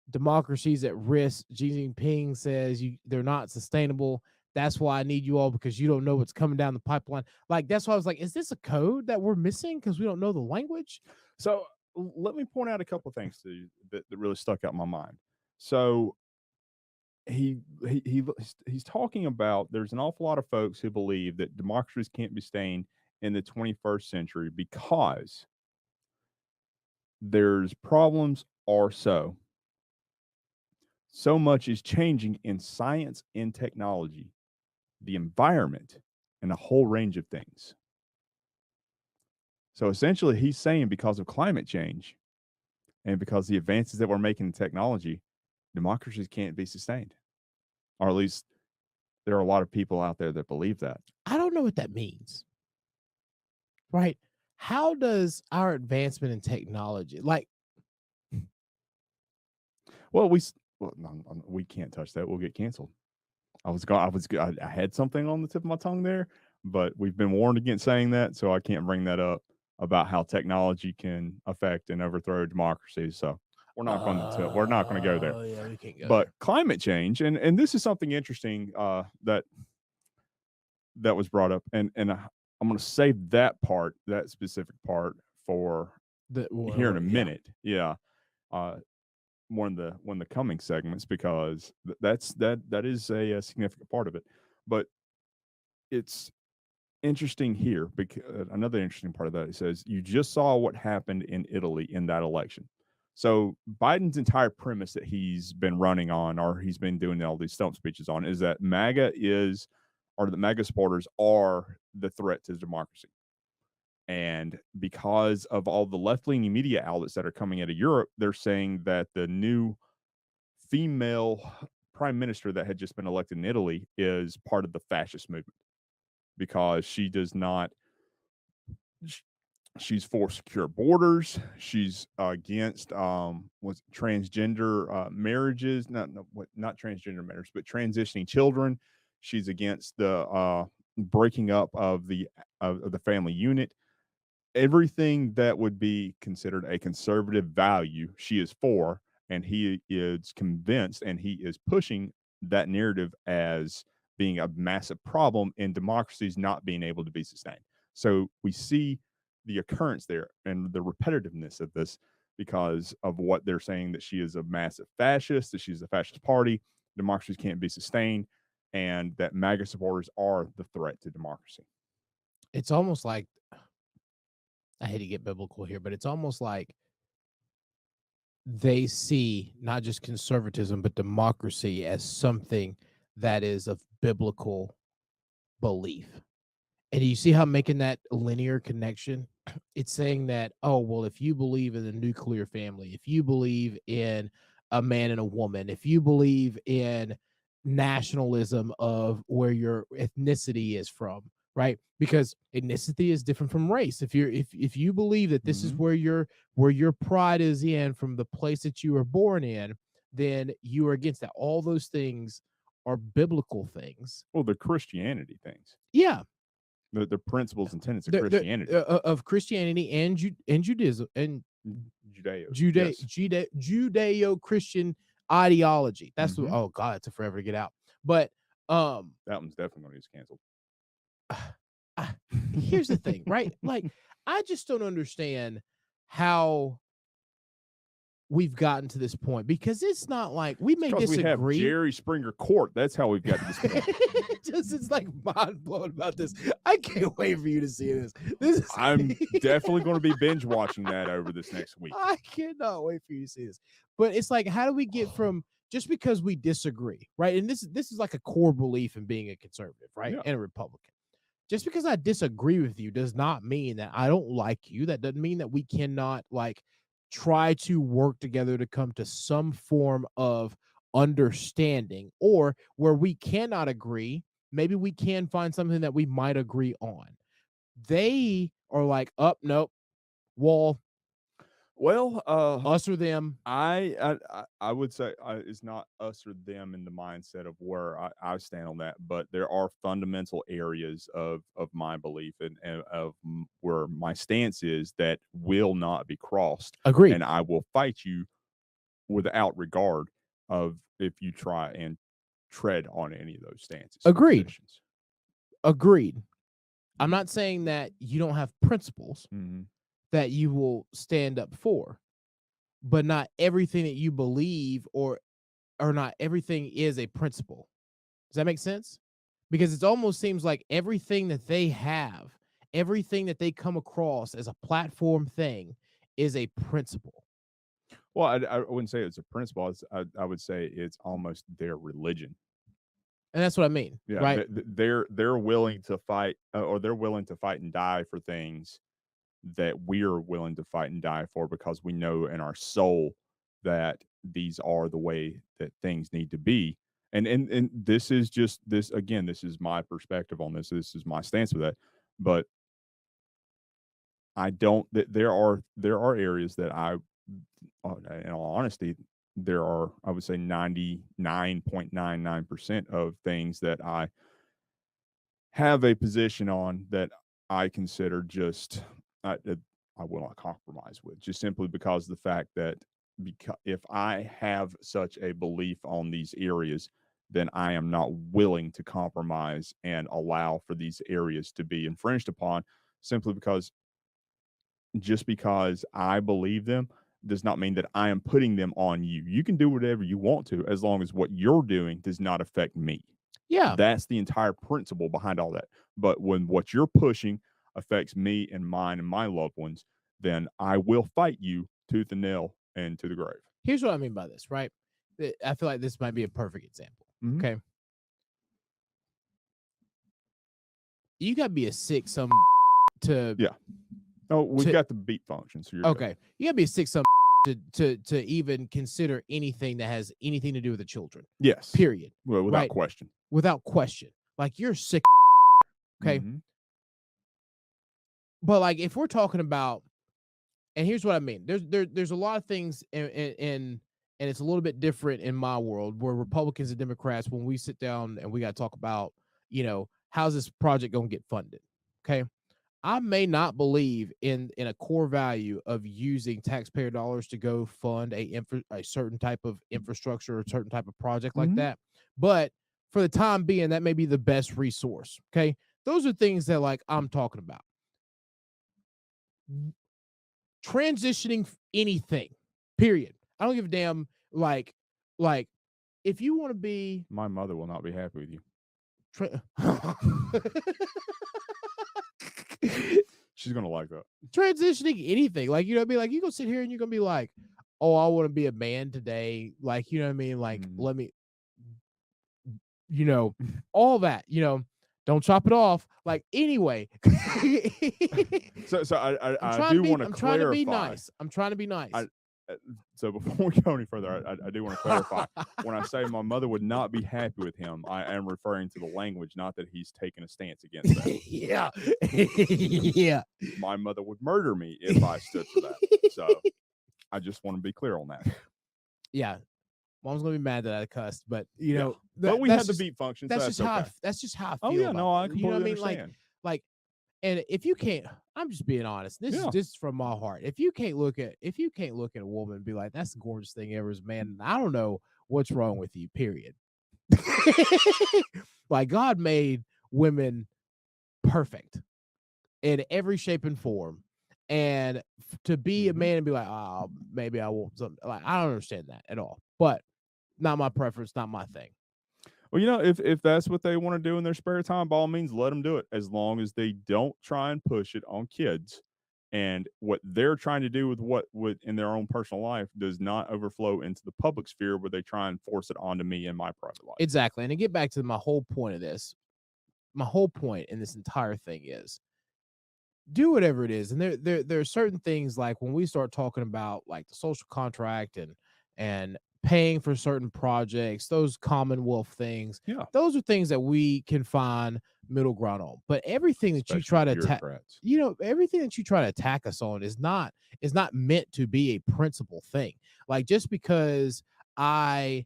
democracy's at risk. Xi Jinping says they're not sustainable. That's why I need you all, because you don't know what's coming down the pipeline. Like, that's why I was like, is this a code that we're missing because we don't know the language? So let me point out a couple of things to you that really stuck out in my mind. So he's talking about there's an awful lot of folks who believe that democracies can't be sustained in the 21st century because there's problems or so much is changing in science and technology, the environment, and a whole range of things. So essentially he's saying because of climate change and because the advances that we're making in technology, democracies can't be sustained. Or at least there are a lot of people out there that believe that. I don't know what that means. Right? How does our advancement in technology, like, well, we can't touch that. We'll get canceled. I had something on the tip of my tongue there, but we've been warned against saying that, so I can't bring that up about how technology can affect and overthrow democracy. So we're not going to go there. Yeah, we can't go But there. climate change, and this is something interesting that was brought up, and I'm going to save that specific part for here in a minute. Yeah. One of the coming segments, because that is a significant part of it. But it's interesting here because another interesting part of that, it says you just saw what happened in Italy in that election. So Biden's entire premise that he's been running on, or he's been doing all these stump speeches on, is that MAGA supporters are the threat to democracy. And because of all the left-leaning media outlets that are coming out of Europe, they're saying that the new female prime minister that had just been elected in Italy is part of the fascist movement, because she does not. She's for secure borders. She's against transgender marriages. Not transgender marriages, but transitioning children. She's against the breaking up of the family unit. Everything that would be considered a conservative value, she is for, and he is convinced, and he is pushing that narrative as being a massive problem in democracies not being able to be sustained. So we see the occurrence there and the repetitiveness of this because of what they're saying, that she is a massive fascist, that she's a fascist party, democracies can't be sustained, and that MAGA supporters are the threat to democracy. It's almost like, I hate to get biblical here, but it's almost like they see not just conservatism, but democracy as something that is of biblical belief. And you see how I'm making that linear connection? It's saying that, oh, well, if you believe in the nuclear family, if you believe in a man and a woman, if you believe in nationalism of where your ethnicity is from, right? Because ethnicity is different from race. If you believe that this is where your pride is in, from the place that you were born in, then you are against that. All those things are biblical things. Well, they're Christianity things. Yeah. The principles and tenets of Christianity, Christianity and Judaism and Judeo-Christian ideology. That's what, oh God, it's a forever to get out. But that one's definitely going to get canceled. Here's the thing, right? Like, I just don't understand how we've gotten to this point, because it's not like we may disagree. We have Jerry Springer Court. That's how we've got to this point. It's like mind blowing about this. I can't wait for you to see this. I'm definitely going to be binge watching that over this next week. I cannot wait for you to see this. But it's like, how do we get from just because we disagree, right? And this is like a core belief in being a conservative, right? Yeah. And a Republican. Just because I disagree with you does not mean that I don't like you. That doesn't mean that we cannot like try to work together to come to some form of understanding, or where we cannot agree, maybe we can find something that we might agree on. They are like, up, nope, wall, Well, us or them. I would say it's not us or them in the mindset of where I stand on that, but there are fundamental areas of my belief and of where my stance is that will not be crossed, Agreed. and I will fight you without regard of if you try and tread on any of those stances. Agreed. Positions. Agreed. I'm not saying that you don't have principles that you will stand up for, but not everything that you believe or not everything is a principle. Does that make sense? Because it almost seems like everything that they have, everything that they come across as a platform thing is a principle. Well, I wouldn't say it's a principle. I would say it's almost their religion. And that's what I mean, Yeah, right? they're willing to fight, or they're willing to fight and die for things that we're willing to fight and die for, because we know in our soul that these are the way that things need to be. And this is just this again. This is my perspective on this. This is my stance with that. But I don't. There are areas that in all honesty, there are, I would say, 99.99% of things that I have a position on that I consider just I will not compromise with, just simply because of the fact that if I have such a belief on these areas, then I am not willing to compromise and allow for these areas to be infringed upon, simply because just because I believe them does not mean that I am putting them on you. You can do whatever you want to, as long as what you're doing does not affect me. Yeah. That's the entire principle behind all that. But when what you're pushing affects me and mine and my loved ones, then I will fight you tooth and nail and to the grave. Here's what I mean by this, right? I feel like this might be a perfect example. Okay. You got to be a sick some to. Yeah. Oh, we've got the beat function. So you're okay. good. You got to be a sick some to even consider anything that has anything to do with the children. Yes. Period. Well, without question. Without question. Like, you're sick. Okay. But like, if we're talking about, and here's what I mean, there's a lot of things in and it's a little bit different in my world, where Republicans and Democrats, when we sit down and we got to talk about, how's this project going to get funded? Okay. I may not believe in a core value of using taxpayer dollars to go fund a certain type of infrastructure or a certain type of project like that. But for the time being, that may be the best resource. Okay. Those are things that like I'm talking about. Transitioning anything, period. I don't give a damn. Like if you want to be, my mother will not be happy with you. She's gonna like that. Transitioning anything, like, be like, you gonna sit here and you're gonna be like, oh, I want to be a man today, like, you know what I mean, like, let me, all that, don't chop it off. Like, anyway. so I do want to clarify. I'm trying to be nice. I'm trying to be nice. So before we go any further, I do want to clarify. When I say my mother would not be happy with him, I am referring to the language, not that he's taken a stance against that. Yeah. Yeah. My mother would murder me if I stood for that. So I just want to be clear on that. Yeah. Mom's gonna be mad that I cussed, but but we had the beat function. That's so just okay. how that's just how I feel. Oh yeah, no, I completely understand. Like, and if you can't, I'm just being honest. This is from my heart. If you can't look at a woman and be like, that's the gorgeous thing ever, is man, I don't know what's wrong with you. Period. Like, God made women perfect in every shape and form. And to be a man and be like, oh, maybe I want something, like, I don't understand that at all. But not my preference, not my thing. Well, if that's what they want to do in their spare time, by all means, let them do it, as long as they don't try and push it on kids And what they're trying to do with in their own personal life does not overflow into the public sphere where they try and force it onto me in my private life. Exactly. And to get back to my whole point of this, my whole point in this entire thing is do whatever it is. And there are certain things, like when we start talking about like the social contract and paying for certain projects, those Commonwealth things. Yeah. Those are things that we can find middle ground on. But everything that you try to attack, everything that you try to attack us on is not meant to be a principal thing. Like, just because I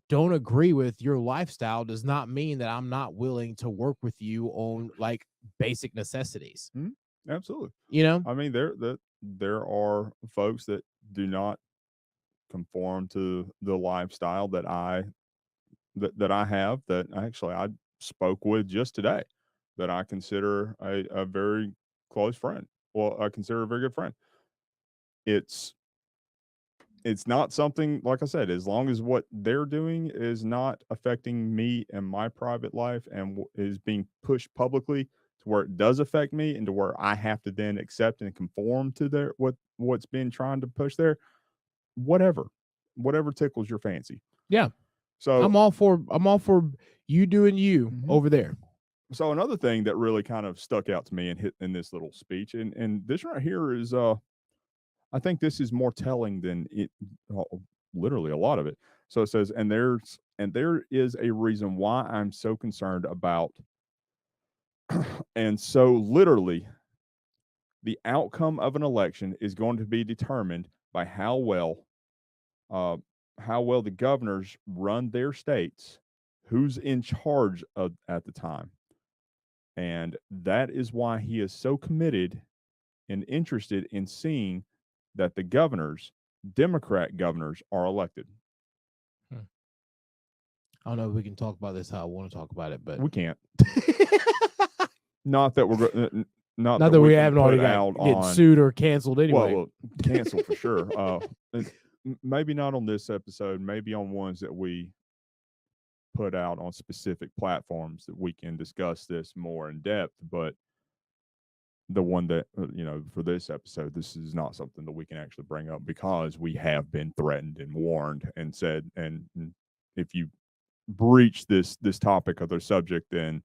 don't agree with your lifestyle does not mean that I'm not willing to work with you on like basic necessities. Absolutely. I mean, there are folks that do not conform to the lifestyle that I have, that actually I spoke with just today, that I consider a very close friend. Well, I consider a very good friend. It's not something, like I said, as long as what they're doing is not affecting me and my private life and is being pushed publicly to where it does affect me and to where I have to then accept and conform to what's been trying to push there, whatever tickles your fancy. Yeah. So I'm all for you doing you over there. So another thing that really kind of stuck out to me and hit in this little speech, and this right here is I think this is more telling than it literally a lot of it. So it says, and there is a reason why I'm so concerned about and so literally the outcome of an election is going to be determined by how well the governors run their states, who's in charge at the time. And that is why he is so committed and interested in seeing that the Democrat governors, are elected. I don't know if we can talk about this how I want to talk about it, but we can't. Not that we're not that we can haven't put already out getting on sued or canceled anyway. Well, canceled for sure. Maybe not on this episode. Maybe on ones that we put out on specific platforms that we can discuss this more in depth. But the one that for this episode, this is not something that we can actually bring up because we have been threatened and warned and said, and if you breach this topic or their subject, then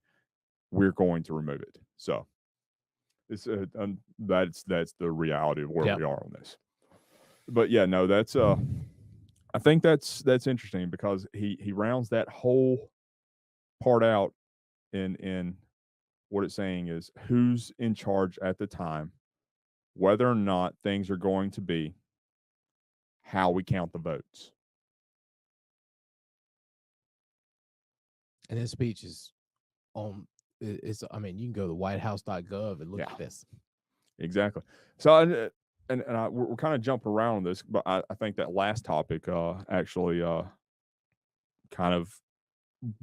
we're going to remove it. So it's that's the reality of where we are on this. But yeah, no, that's I think that's interesting because he rounds that whole part out in what it's saying is who's in charge at the time, whether or not things are going to be, how we count the votes. And his speech is on. I mean, you can go to whitehouse.gov and look at this. Exactly. So, we're kind of jumping around on this, but I think that last topic actually kind of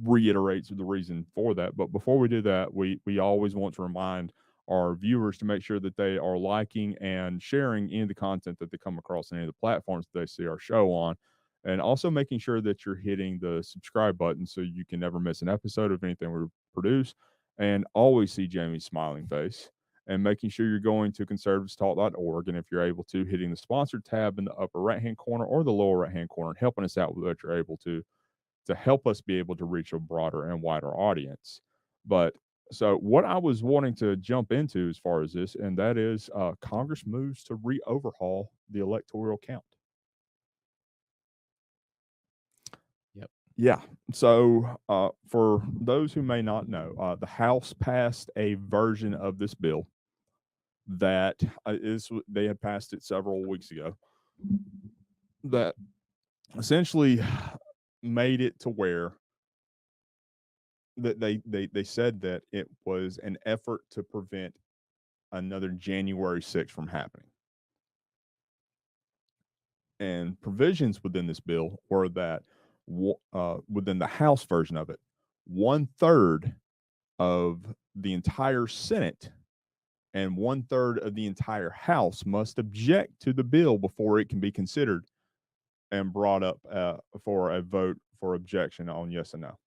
reiterates the reason for that. But before we do that, we always want to remind our viewers to make sure that they are liking and sharing any of the content that they come across on any of the platforms that they see our show on, and also making sure that you're hitting the subscribe button so you can never miss an episode of anything we produce and always see Jamie's smiling face, and making sure you're going to conservativestalk.org, and if you're able to, hitting the sponsored tab in the upper right hand corner or the lower right hand corner and helping us out with what you're able to help us be able to reach a broader and wider audience. But so what I was wanting to jump into as far as this, and that is Congress moves to re-overhaul the Electoral Count. Yep. Yeah. So for those who may not know, the House passed a version of this bill that they had passed it several weeks ago that essentially made it to where that they said that it was an effort to prevent another January 6th from happening. And provisions within this bill were that within the House version of it, 1/3 of the entire Senate and 1/3 of the entire House must object to the bill before it can be considered and brought up for a vote for objection on yes and no.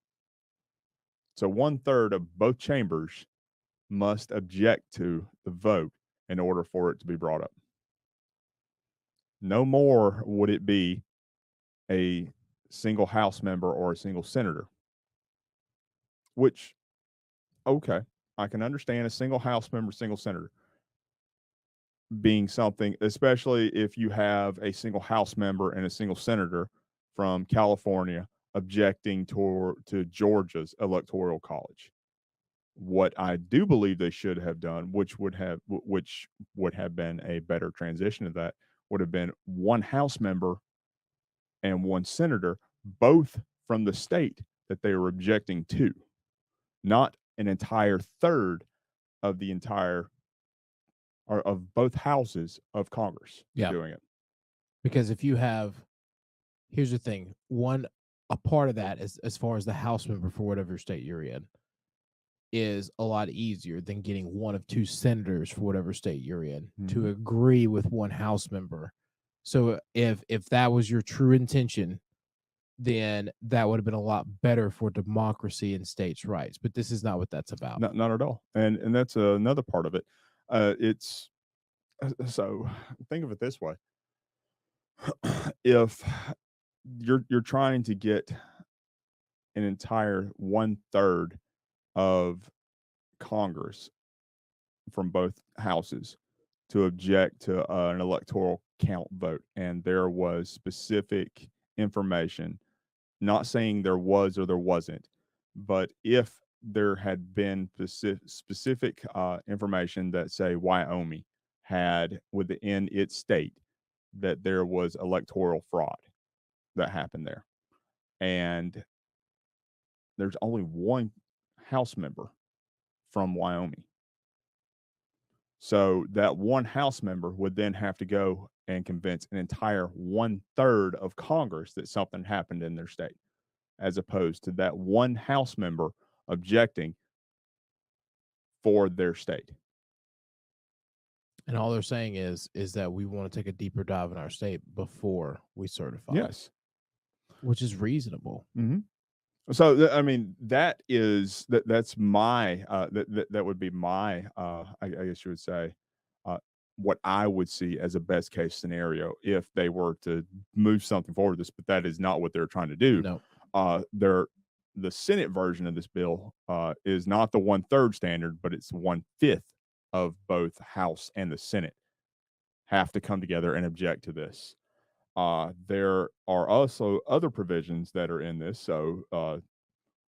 So 1/3 of both chambers must object to the vote in order for it to be brought up. No more would it be a single House member or a single senator, which, okay, I can understand a single House member, single senator being something, especially if you have a single House member and a single senator from California objecting to Georgia's electoral college. What I do believe they should have done, which would have been a better transition of that, would have been one House member and one senator, both from the state that they were objecting to, not an entire third of the entire or of both houses of Congress doing it. Because if you have, here's the thing, a part of that is, as far as the House member for whatever state you're in, is a lot easier than getting one of two senators for whatever state you're in to agree with one House member. So if that was your true intention, then that would have been a lot better for democracy and states' rights. But this is not what that's about. Not at all. And that's another part of it. It's so think of it this way. If you're trying to get an entire 1/3 of Congress from both houses to object to an electoral count vote, and there was specific information, not saying there was or there wasn't, but if there had been specific information that, say, Wyoming had within its state that there was electoral fraud that happened there, and there's only one House member from Wyoming. So that one House member would then have to go and convince an entire 1/3 of Congress that something happened in their state, as opposed to that one House member objecting for their state. And all they're saying is that we want to take a deeper dive in our state before we certify. Yes. Which is reasonable. Mm-hmm. So I mean, that's my that would be my I guess you would say what I would see as a best case scenario if they were to move something forward with this, but that is not what they're trying to do. No. The Senate version of this bill is not the 1/3 standard, but it's 1/5 of both House and the Senate have to come together and object to this. There are also other provisions that are in this. So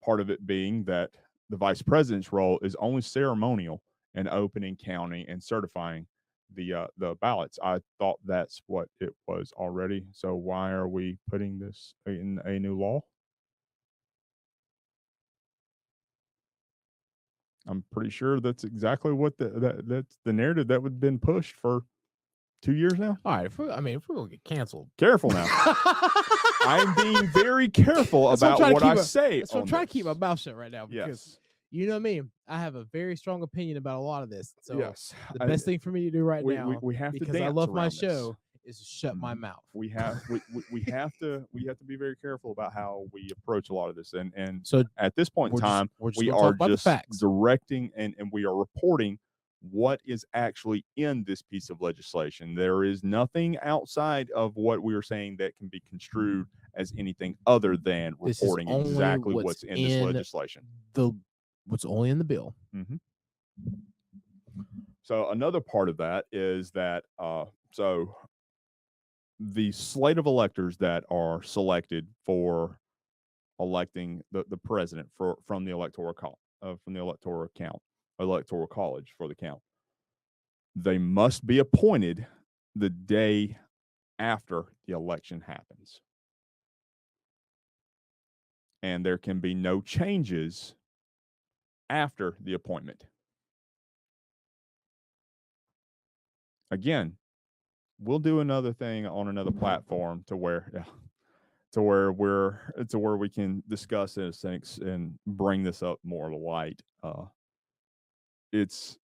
part of it being that the vice president's role is only ceremonial in opening, counting, and certifying the ballots. I thought that's what it was already. So why are we putting this in a new law? I'm pretty sure that's exactly what that's the narrative that would have been pushed for 2 years now. All right, if we're gonna get canceled, careful now. I'm being very careful about what I say. So I'm trying to keep my mouth shut right now. Because, yes. You know me, I have a very strong opinion about a lot of this. So yes, the best thing for me to do right now, we have because to dance I love my around show, is to shut my mouth. We have to be very careful about how we approach a lot of this. And so at this point in time, we are just facts. directing and we are reporting what is actually in this piece of legislation. There is nothing outside of what we are saying that can be construed as anything other than reporting exactly what's in this legislation. What's only in the bill. Mm-hmm. So another part of that is that so the slate of electors that are selected for electing the president from the electoral college for the count, they must be appointed the day after the election happens, and there can be no changes after the appointment. Again, we'll do another thing on another platform to where we can discuss this and bring this up more to light. It's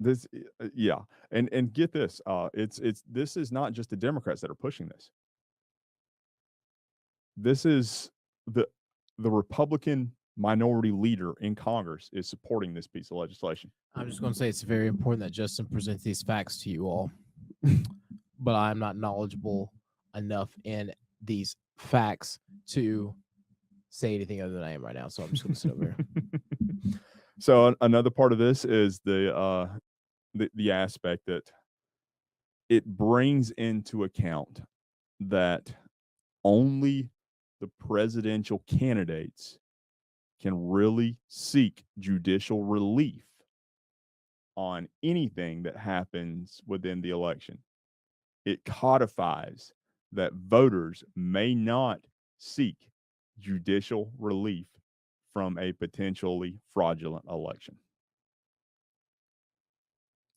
this, yeah, and get this. This is not just the Democrats that are pushing this. This is the Republican minority leader in Congress is supporting this piece of legislation. I'm just going to say it's very important that Justin presents these facts to you all, but I'm not knowledgeable enough in these facts to say anything other than I am right now. So I'm just going to sit over here. So another part of this is the aspect that it brings into account that only the presidential candidates can really seek judicial relief on anything that happens within the election. It codifies that voters may not seek judicial relief from a potentially fraudulent election.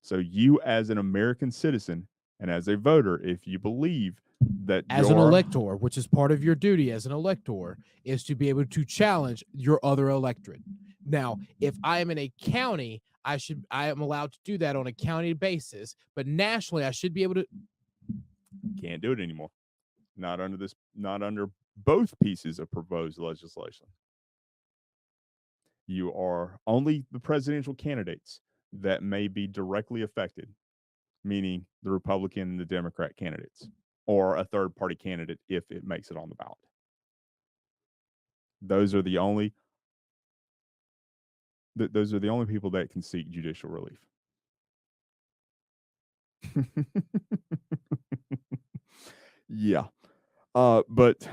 So you as an American citizen and as a voter, if you believe that as an elector, which is part of your duty as an elector, is to be able to challenge your other electorate. Now, if I am in a county, I am allowed to do that on a county basis, but nationally, I should be able to. Can't do it anymore. Not under both pieces of proposed legislation. You are only the presidential candidates that may be directly affected, meaning the Republican and the Democrat candidates, or a third party candidate if it makes it on the ballot. Those are the only people that can seek judicial relief. Yeah. But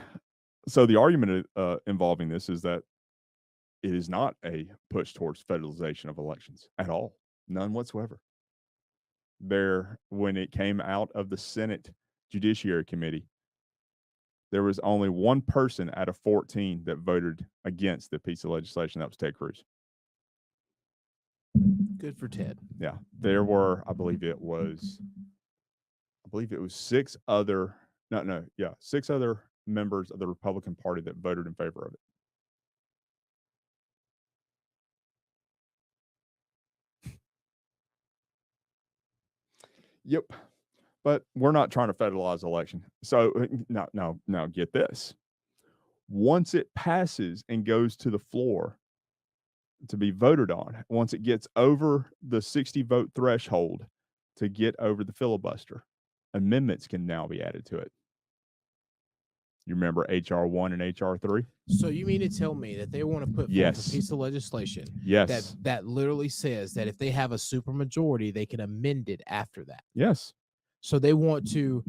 so the argument involving this is that it is not a push towards federalization of elections at all. None whatsoever. When it came out of the Senate Judiciary Committee, there was only one person out of 14 that voted against the piece of legislation. That was Ted Cruz. Good for Ted. Yeah. There were, I believe it was 6 other members of the Republican Party that voted in favor of it. Yep. But we're not trying to federalize the election. So now get this. Once it passes and goes to the floor to be voted on, once it gets over the 60 vote threshold to get over the filibuster, amendments can now be added to it. You remember HR 1 and HR 3? So you mean to tell me that they want to put forth a piece of legislation that literally says that if they have a supermajority, they can amend it after that? Yes. So they want to,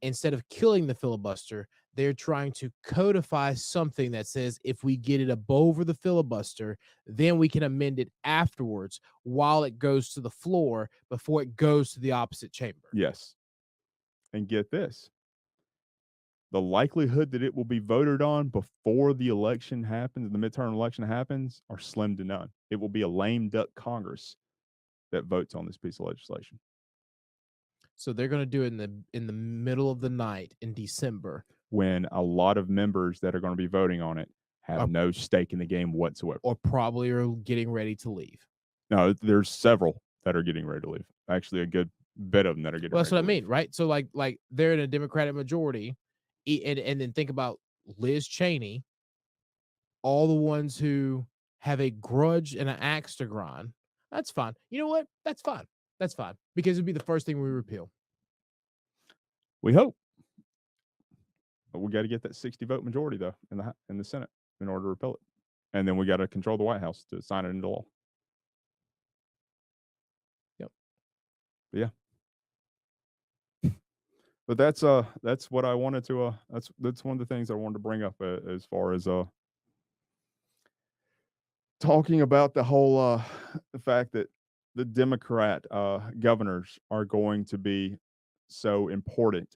instead of killing the filibuster, they're trying to codify something that says if we get it over the filibuster, then we can amend it afterwards while it goes to the floor before it goes to the opposite chamber. Yes. And get this. The likelihood that it will be voted on before the election happens, the midterm election happens, are slim to none. It will be a lame duck Congress that votes on this piece of legislation. So they're going to do it in the middle of the night in December, when a lot of members that are going to be voting on it have no stake in the game whatsoever, or probably are getting ready to leave. No, there's several that are getting ready to leave. Actually, a good bit of them that are getting. Well, that's what I mean, right? So like they're in a Democratic majority. And then think about Liz Cheney, all the ones who have a grudge and an axe to grind. That's fine. You know what? That's fine. That's fine. Because it'd be the first thing we repeal. We hope. But we got to get that 60 vote majority, though, in the Senate in order to repeal it. And then we got to control the White House to sign it into law. Yep. But yeah. But that's what I wanted to that's one of the things I wanted to bring up as far as talking about the whole the fact that the Democrat governors are going to be so important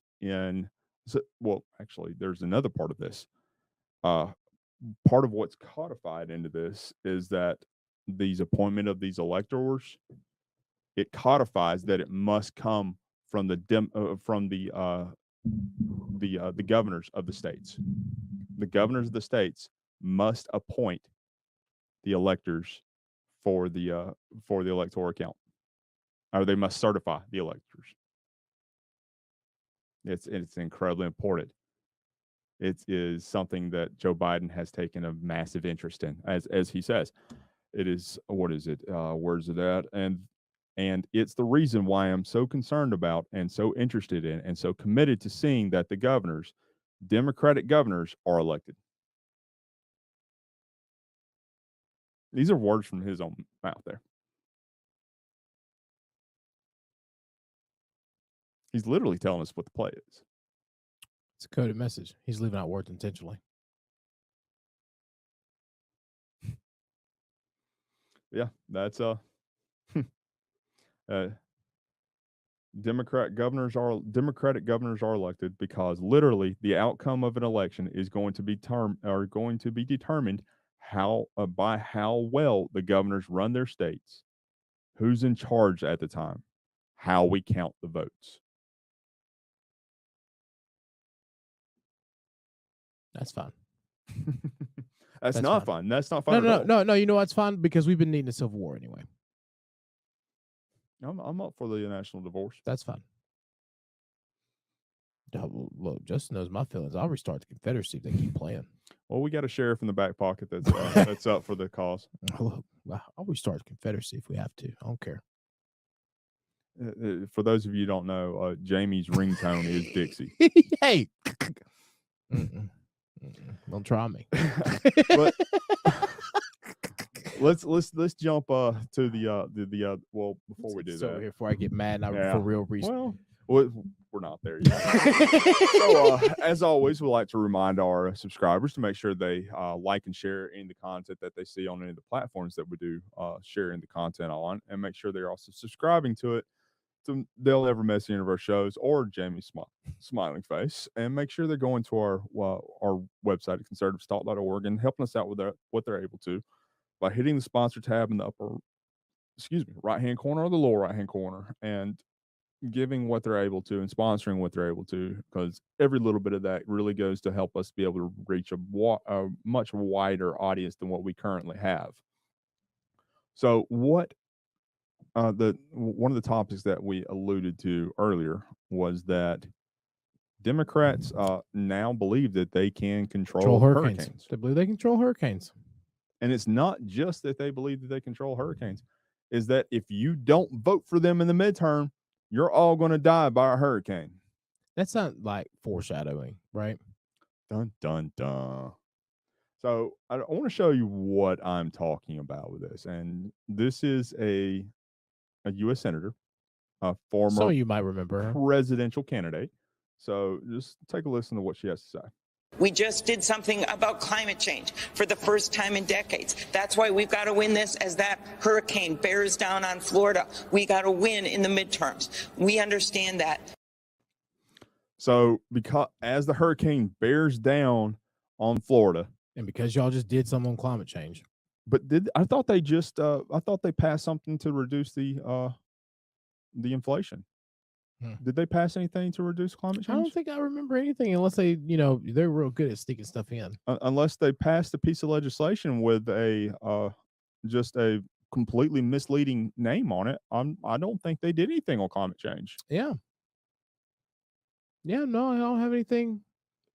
actually there's another part of this. Part of what's codified into this is that these appointment of these electors, it codifies that it must come from the governors of the states. The governors of the states must appoint the electors for the electoral count, or they must certify the electors. It's incredibly important. It is something that Joe Biden has taken a massive interest in, as he says. It is, what is it? Where's it at? And it's the reason why I'm so concerned about and so interested in and so committed to seeing that the governors, Democratic governors, are elected. These are words from his own mouth there. He's literally telling us what the play is. It's a coded message. He's leaving out words intentionally. Yeah, that's Democratic governors are elected because literally the outcome of an election is going to be determined by how well the governors run their states, who's in charge at the time, how we count the votes. That's fine. That's not fine. fun. That's not fun. No. You know what's fine? Because we've been needing a civil war anyway. I'm up for the national divorce. That's fine. Look, Justin knows my feelings. I'll restart the Confederacy if they keep playing. Well, we got a sheriff in the back pocket that's up for the cause. Look, I'll restart the Confederacy if we have to. I don't care. For those of you who don't know, Jamie's ringtone is Dixie. Hey, don't try me. But let's jump to the well before we do that. Before I get mad, for real reason. Well, we're not there yet. So, as always, we like to remind our subscribers to make sure they like and share any of the content that they see on any of the platforms that we do sharing the content on, and make sure they're also subscribing to it so they'll never miss any of our shows or Jamie's smiling face. And make sure they're going to our website at conservativestalk.org and helping us out with what they're able to by hitting the sponsor tab in the right-hand corner or the lower right-hand corner, and giving what they're able to and sponsoring what they're able to, because every little bit of that really goes to help us be able to reach a much wider audience than what we currently have. So one of the topics that we alluded to earlier was that Democrats now believe that they can control hurricanes. They believe they control hurricanes. And it's not just that they believe that they control hurricanes, is that if you don't vote for them in the midterm, you're all going to die by a hurricane. That's not like foreshadowing, right? Dun, dun, dun. So I want to show you what I'm talking about with this. And this is a U.S. senator, a former some of you might remember her. Presidential candidate. So just take a listen to what she has to say. We just did something about climate change for the first time in decades. That's why we've got to win this as that hurricane bears down on Florida. We got to win in the midterms. We understand that. So because as the hurricane bears down on Florida, and because y'all just did something on climate change, but I thought they passed something to reduce the inflation. Did they pass anything to reduce climate change? I don't think I remember anything unless they're real good at sticking stuff in. Unless they passed a piece of legislation with just a completely misleading name on it. I don't think they did anything on climate change. Yeah. No, I don't have anything.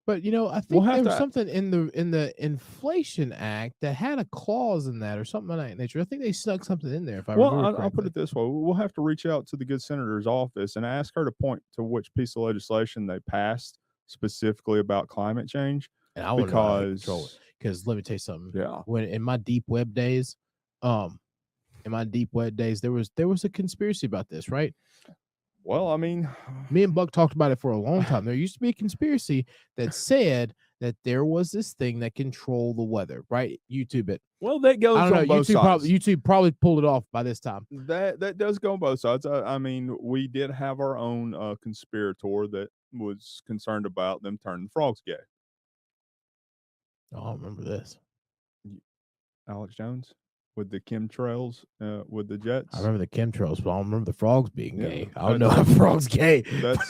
But I think there was something in the Inflation Act that had a clause in that or something of that nature. I think they snuck something in there. If I remember correctly. I'll put it this way: we'll have to reach out to the good senator's office and ask her to point to which piece of legislation they passed specifically about climate change. And I want to know how to control it. Because let me tell you something. Yeah. When in my deep web days, there was a conspiracy about this, right? Well, I mean, me and Buck talked about it for a long time. There used to be a conspiracy that said that there was this thing that controlled the weather, right? YouTube it. Well, that goes on both sides. YouTube probably pulled it off by this time. That does go on both sides. I mean, we did have our own conspirator that was concerned about them turning the frogs gay. Oh, I don't remember this. Alex Jones with the chemtrails, with the jets. I remember the chemtrails, but I don't remember the frogs being gay. I don't know how frogs gay.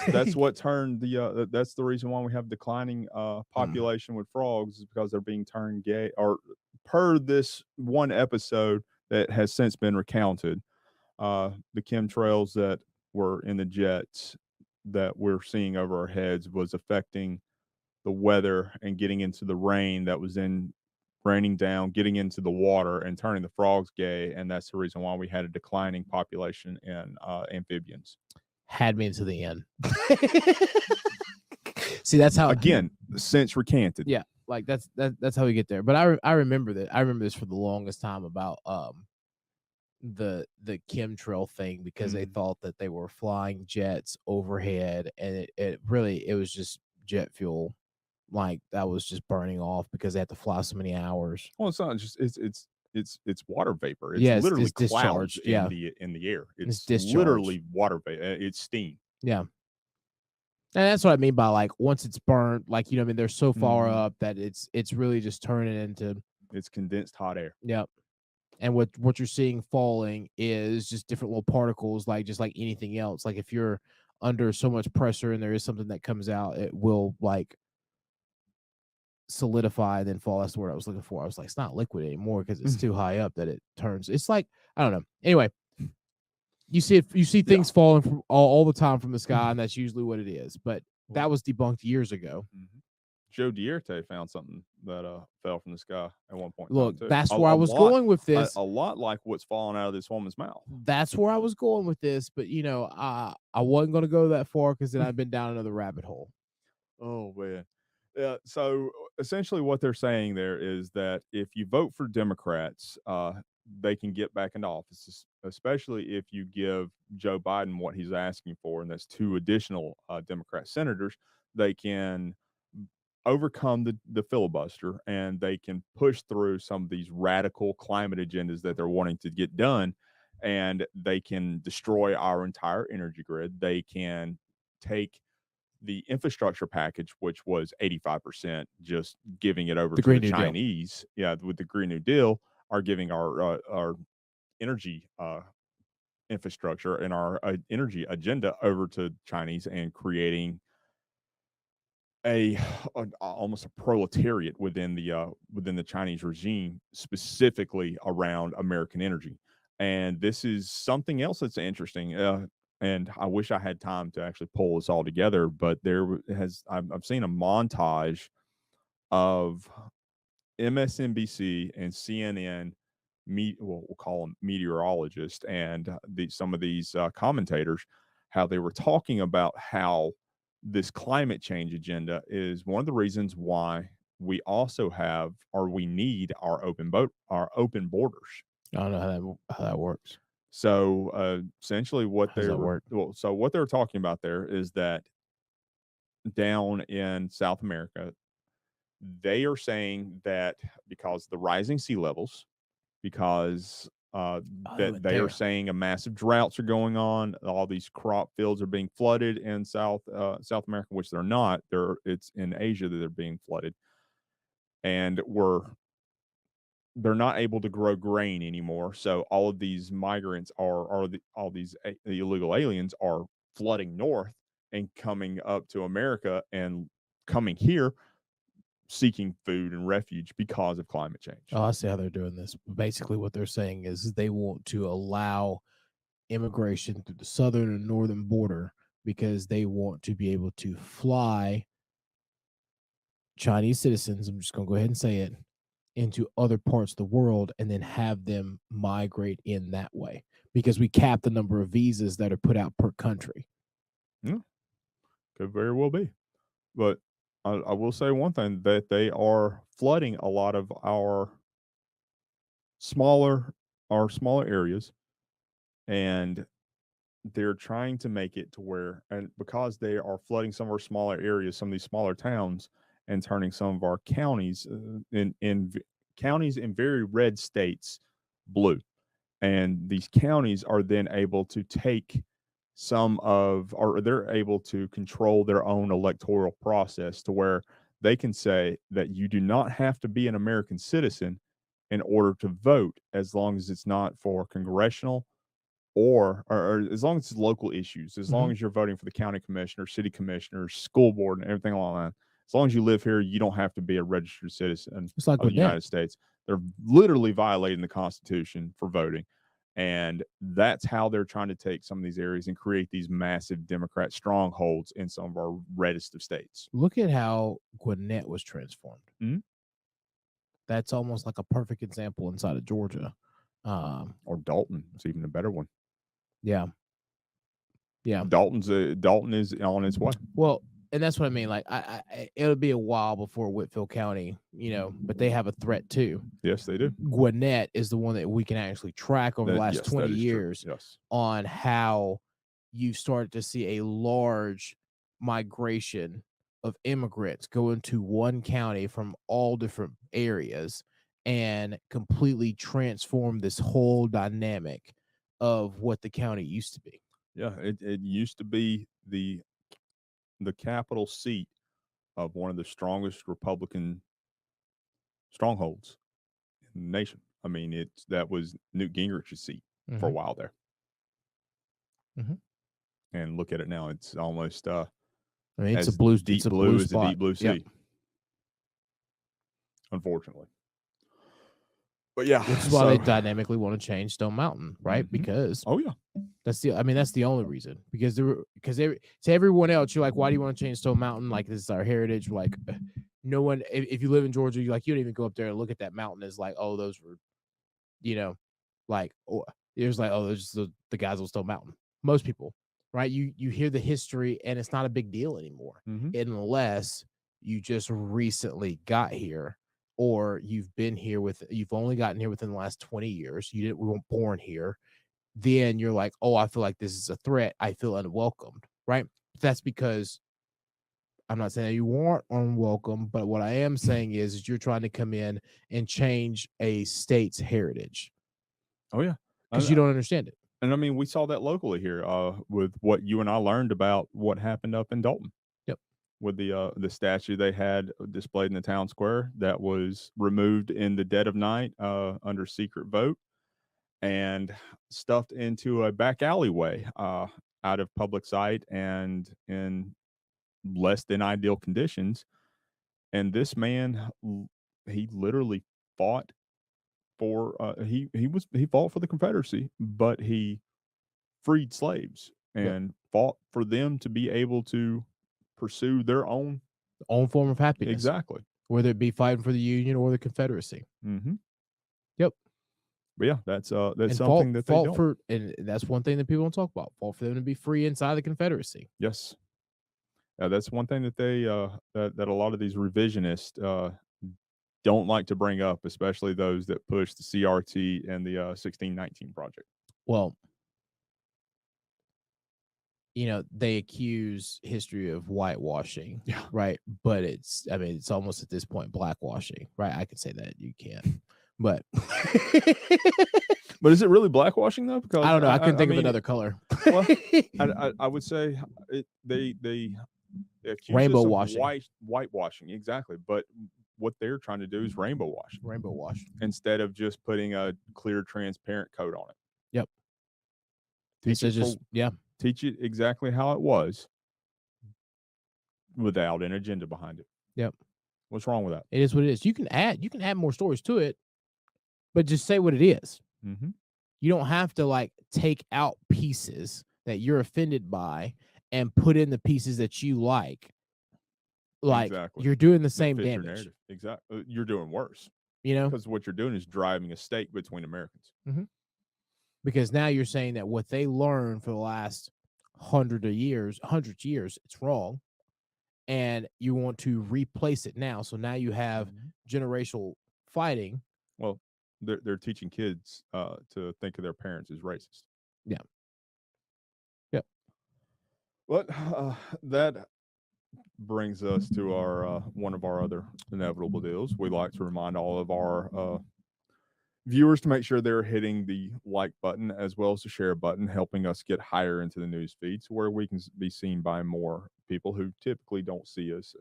That's what turned the. That's the reason why we have declining population with frogs, is because they're being turned gay. Or per this one episode that has since been recounted, the chemtrails that were in the jets that we're seeing over our heads was affecting the weather and getting into the rain that was in raining down, getting into the water and turning the frogs gay, and that's the reason why we had a declining population in amphibians. Had me into the end. See, that's how Again, since recanted. Yeah, like that's how we get there. But I remember that. I remember this for the longest time about the chemtrail thing, because they thought that they were flying jets overhead, and it really was just jet fuel, like that was just burning off because they had to fly so many hours. Well, it's not just it's water vapor. It's Yeah, literally it's clouds discharged. Yeah. in the air. It's It's discharged. literally water vapor. It's steam. Yeah. And that's what I mean by, like, once it's burnt, like, you know what I mean, they're so far Mhm. up that it's really just turning into, It's condensed hot air. yep. And what you're seeing falling is just different little particles, like just like anything else. Like if you're under so much pressure and there is something that comes out, it will like solidify and then fall. That's the word I was looking for. I was like, it's not liquid anymore because it's too high up that it turns. It's like, I don't know. Anyway, you see things falling from all the time from the sky, and that's usually what it is. But that was debunked years ago. Mhm. Joe Dierte found something that fell from the sky at one point. Look, too. that's where I was going with this. A lot like what's falling out of this woman's mouth. That's where I was going with this, but you know, I wasn't going to go that far because then I've been down another rabbit hole. Oh man. Yeah. So essentially, what they're saying there is that if you vote for Democrats, they can get back into office, especially if you give Joe Biden what he's asking for, and that's 2 additional Democrat senators. They can overcome the filibuster, and they can push through some of these radical climate agendas that they're wanting to get done, and they can destroy our entire energy grid. They can take the infrastructure package, which was 85%, just giving it over The to Green the New Deal. Chinese. Yeah, with the Green New Deal, are giving our energy infrastructure and our energy agenda over to Chinese, and creating almost a proletariat within the Chinese regime, specifically around American energy. And this is something else that's interesting. And I wish I had time to actually pull this all together, but I've seen a montage of MSNBC and CNN, we'll call them meteorologists, and some of these commentators, how they were talking about how this climate change agenda is one of the reasons why we also have, or we need, our open borders. I don't know how that works. So essentially, How does that work? what they're talking about there is that down in South America, they are saying that because the rising sea levels, because that they are saying a massive droughts are going on, all these crop fields are being flooded in South America, which they're not. It's in Asia that they're being flooded, and they're not able to grow grain anymore. So all of these migrants all these illegal aliens are flooding north and coming up to America and coming here seeking food and refuge because of climate change. Oh, I see how they're doing this. Basically, what they're saying is they want to allow immigration through the southern and northern border because they want to be able to fly Chinese citizens, I'm just going to go ahead and say it, into other parts of the world and then have them migrate in that way, because we cap the number of visas that are put out per country. Yeah, could very well be. But I will say one thing, that they are flooding a lot of our smaller areas, and they're trying to make it to where, and because they are flooding some of our smaller areas, some of these smaller towns, and turning some of our counties counties in very red states blue, and these counties are then able to take or they're able to control their own electoral process, to where they can say that you do not have to be an American citizen in order to vote, as long as it's not for congressional or as long as it's local issues, as long as you're voting for the county commissioner, city commissioner, school board, and everything like that. As long as you live here, you don't have to be a registered citizen It's like of the United States. They're literally violating the Constitution for voting. And that's how they're trying to take some of these areas and create these massive Democrat strongholds in some of our reddest of states. Look at how Gwinnett was transformed. Mhm. That's almost like a perfect example inside of Georgia. Or Dalton is even a better one. Yeah. Yeah. Dalton is on its way. Well, and that's what I mean. Like, it'll be a while before Whitfield County, but they have a threat too. Yes, they do. Gwinnett is the one that we can actually track over the last Yes, 20 that is true. years Yes. on how you start to see a large migration of immigrants go into one county from all different areas and completely transform this whole dynamic of what the county used to be. Yeah, it used to be the capital seat of one of the strongest Republican strongholds in the nation. I mean, that was Newt Gingrich's seat for a Mhm. while there. Mhm. And look at it now; it's almost I mean, it's as a blue, deep it's a blue blue as the spot. deep blue sea. Yep. Unfortunately, but yeah, Which is why they dynamically want to change Stone Mountain, right? Mhm. Because oh yeah, that's the only reason. Because to everyone else, you're like, why do you want to change Stone Mountain? Like, this is our heritage. Like, no one. If you live in Georgia, you don't even go up there and look at that mountain as like, oh, those were, like, there's like, oh, those are the guys on Stone Mountain. Most people, right? You hear the history, and it's not a big deal anymore, unless you just recently got here, or you've only gotten here within the last 20 years. We weren't born here. Then you're like, oh, I feel like this is a threat. I feel unwelcomed, right? That's because I'm not saying that you weren't unwelcome, but what I am saying is you're trying to come in and change a state's heritage. Oh yeah, because you don't understand it. And I mean, we saw that locally here with what you and I learned about what happened up in Dalton. Yep. With the statue they had displayed in the town square that was removed in the dead of night under secret vote and stuffed into a back alleyway out of public sight and in less than ideal conditions. And this man, he literally fought for he fought for the Confederacy, but he freed slaves and fought for them to be able to pursue their own form of happiness. Exactly. Whether it be fighting for the Union or the Confederacy. Mm-hmm. Yep. But yeah, that's and something that they fought don't. for, and that's one thing that people don't talk about. Fought for them to be free inside the Confederacy. Yes. That's one thing that they that a lot of these revisionists don't like to bring up, especially those that push the CRT and the 1619 project. Well, they accuse history of whitewashing, right? But it's almost at this point blackwashing, right? I could say that, you can't, but but is it really blackwashing though? Because I don't know. I couldn't think of another color. Well, I would say they accuse rainbow us of washing, whitewashing, exactly. But what they're trying to do is rainbow wash instead of just putting a clear, transparent coat on it. Yep. Teach it exactly how it was without an agenda behind it. Yep. What's wrong with that? It is what it is. You can add more stories to it, but just say what it is. Mm-hmm. You don't have to take out pieces that you're offended by and put in the pieces that you like. Exactly. You're doing the same damage. Exactly. You're doing worse. Because what you're doing is driving a stake between Americans. Mm-hmm. Because now you're saying that what they learned for the last 100 years, it's wrong, and you want to replace it now. So now you have generational fighting. Well, they're teaching kids to think of their parents as racist. Yeah. Yep. But that brings us to our one of our other inevitable deals. We like to remind all of our viewers to make sure they're hitting the like button as well as the share button, helping us get higher into the news feed so where we can be seen by more people who typically don't see us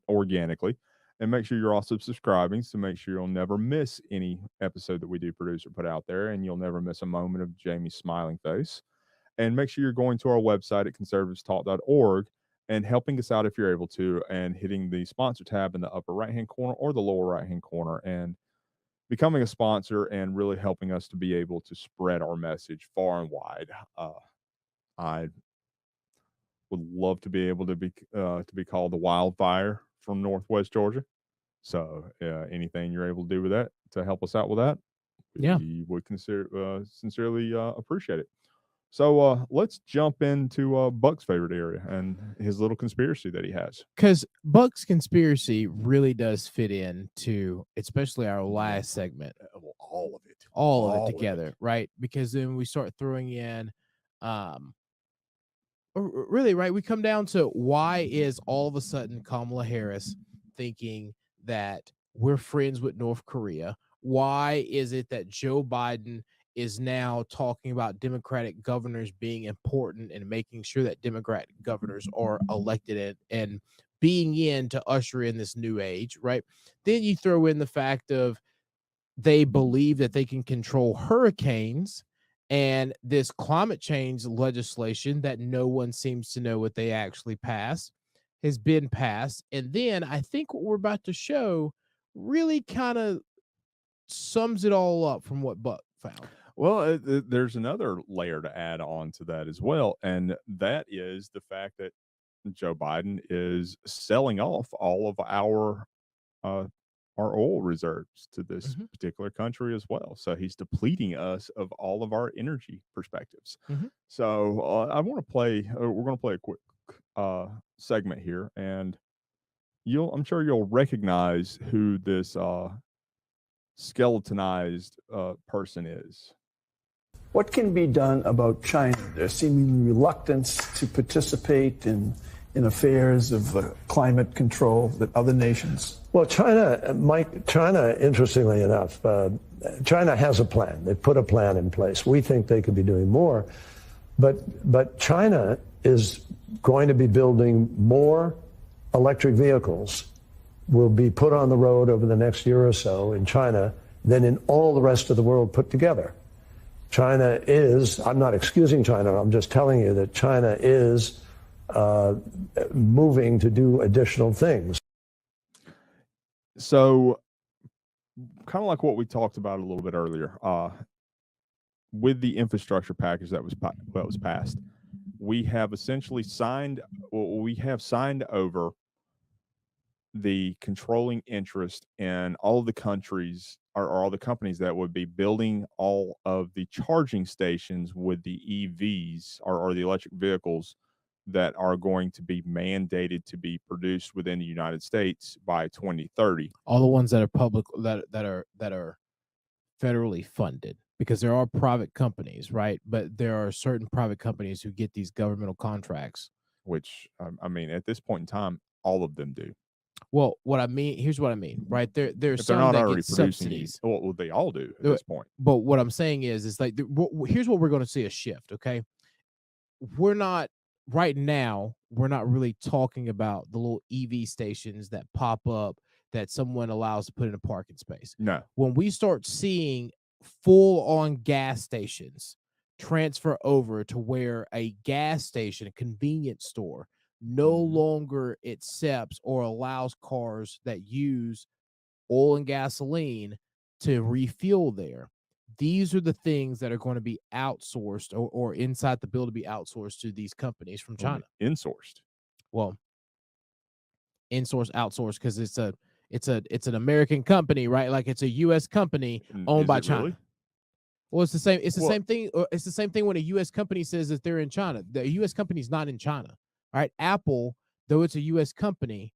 organically. And make sure you're also subscribing to make sure you'll never miss any episode that we do produce or put out there, and you'll never miss a moment of Jamie's smiling face. And make sure you're going to our website at conservativestalk.org and helping us out if you're able to, and hitting the sponsor tab in the upper right-hand corner or the lower right-hand corner. And becoming a sponsor and really helping us to be able to spread our message far and wide. I would love to be able to be called the wildfire from Northwest Georgia. So anything you're able to do with that to help us out with that, Yeah. we would sincerely appreciate it. So let's jump into Buck's favorite area and his little conspiracy that he has. Because Buck's conspiracy really does fit in to, especially our last segment, Well, all of it. all of All it of together, it. right? Because then we start throwing in, really, right? We come down to why is all of a sudden Kamala Harris thinking that we're friends with North Korea? Why is it that Joe Biden is now talking about Democratic governors being important and making sure that Democratic governors are elected and being in to usher in this new age, right? Then you throw in the fact of they believe that they can control hurricanes and this climate change legislation that no one seems to know what they actually passed has been passed. And then I think what we're about to show really kind of sums it all up from what Buck found. Well, there's another layer to add on to that as well, and that is the fact that Joe Biden is selling off all of uh, our oil reserves to this Mhm. particular country as well. So he's depleting us of all of our energy perspectives. Mhm. So I want to play. We're going to play a quick segment here, and I'm sure you'll recognize who this skeletonized person is. What can be done about China, their seeming reluctance to participate in affairs of climate control that other nations? Well, China, interestingly enough, China has a plan. They put a plan in place. We think they could be doing more. But China is going to be building more electric vehicles will be put on the road over the next year or so in China than in all the rest of the world put together. China is, I'm not excusing China, I'm just telling you that China is moving to do additional things. So, kind of like what we talked about a little bit earlier, with the infrastructure package that was passed, we have essentially signed over the controlling interest in all of the countries or all the companies that would be building all of the charging stations with the EVs or the electric vehicles that are going to be mandated to be produced within the United States by 2030. All the ones that are public that are federally funded, because there are private companies, right? But there are certain private companies who get these governmental contracts. Which I mean, at this point in time, all of them do. Well, what I mean, here's what I mean, right? There's If they're some not that already get producing, subsidies. well, they all do at Do this it. point. But what I'm saying is like here's what we're going to see a shift. Okay, we're not right now. We're not really talking about the little EV stations that pop up that someone allows to put in a parking space. No, When we start seeing full on gas stations transfer over to where a gas station, a convenience store, no longer accepts or allows cars that use oil and gasoline to refuel there. These are the things that are going to be outsourced or inside the bill to be outsourced to these companies from China. insourced. Well, insource, outsource, because it's an American company, right? Like it's a U.S. company owned Is by it China. really? Well, it's the same. It's the Well- same thing. It's the same thing when a U.S. company says that they're in China. The U.S. company is not in China. All right, Apple, though it's a U.S. company,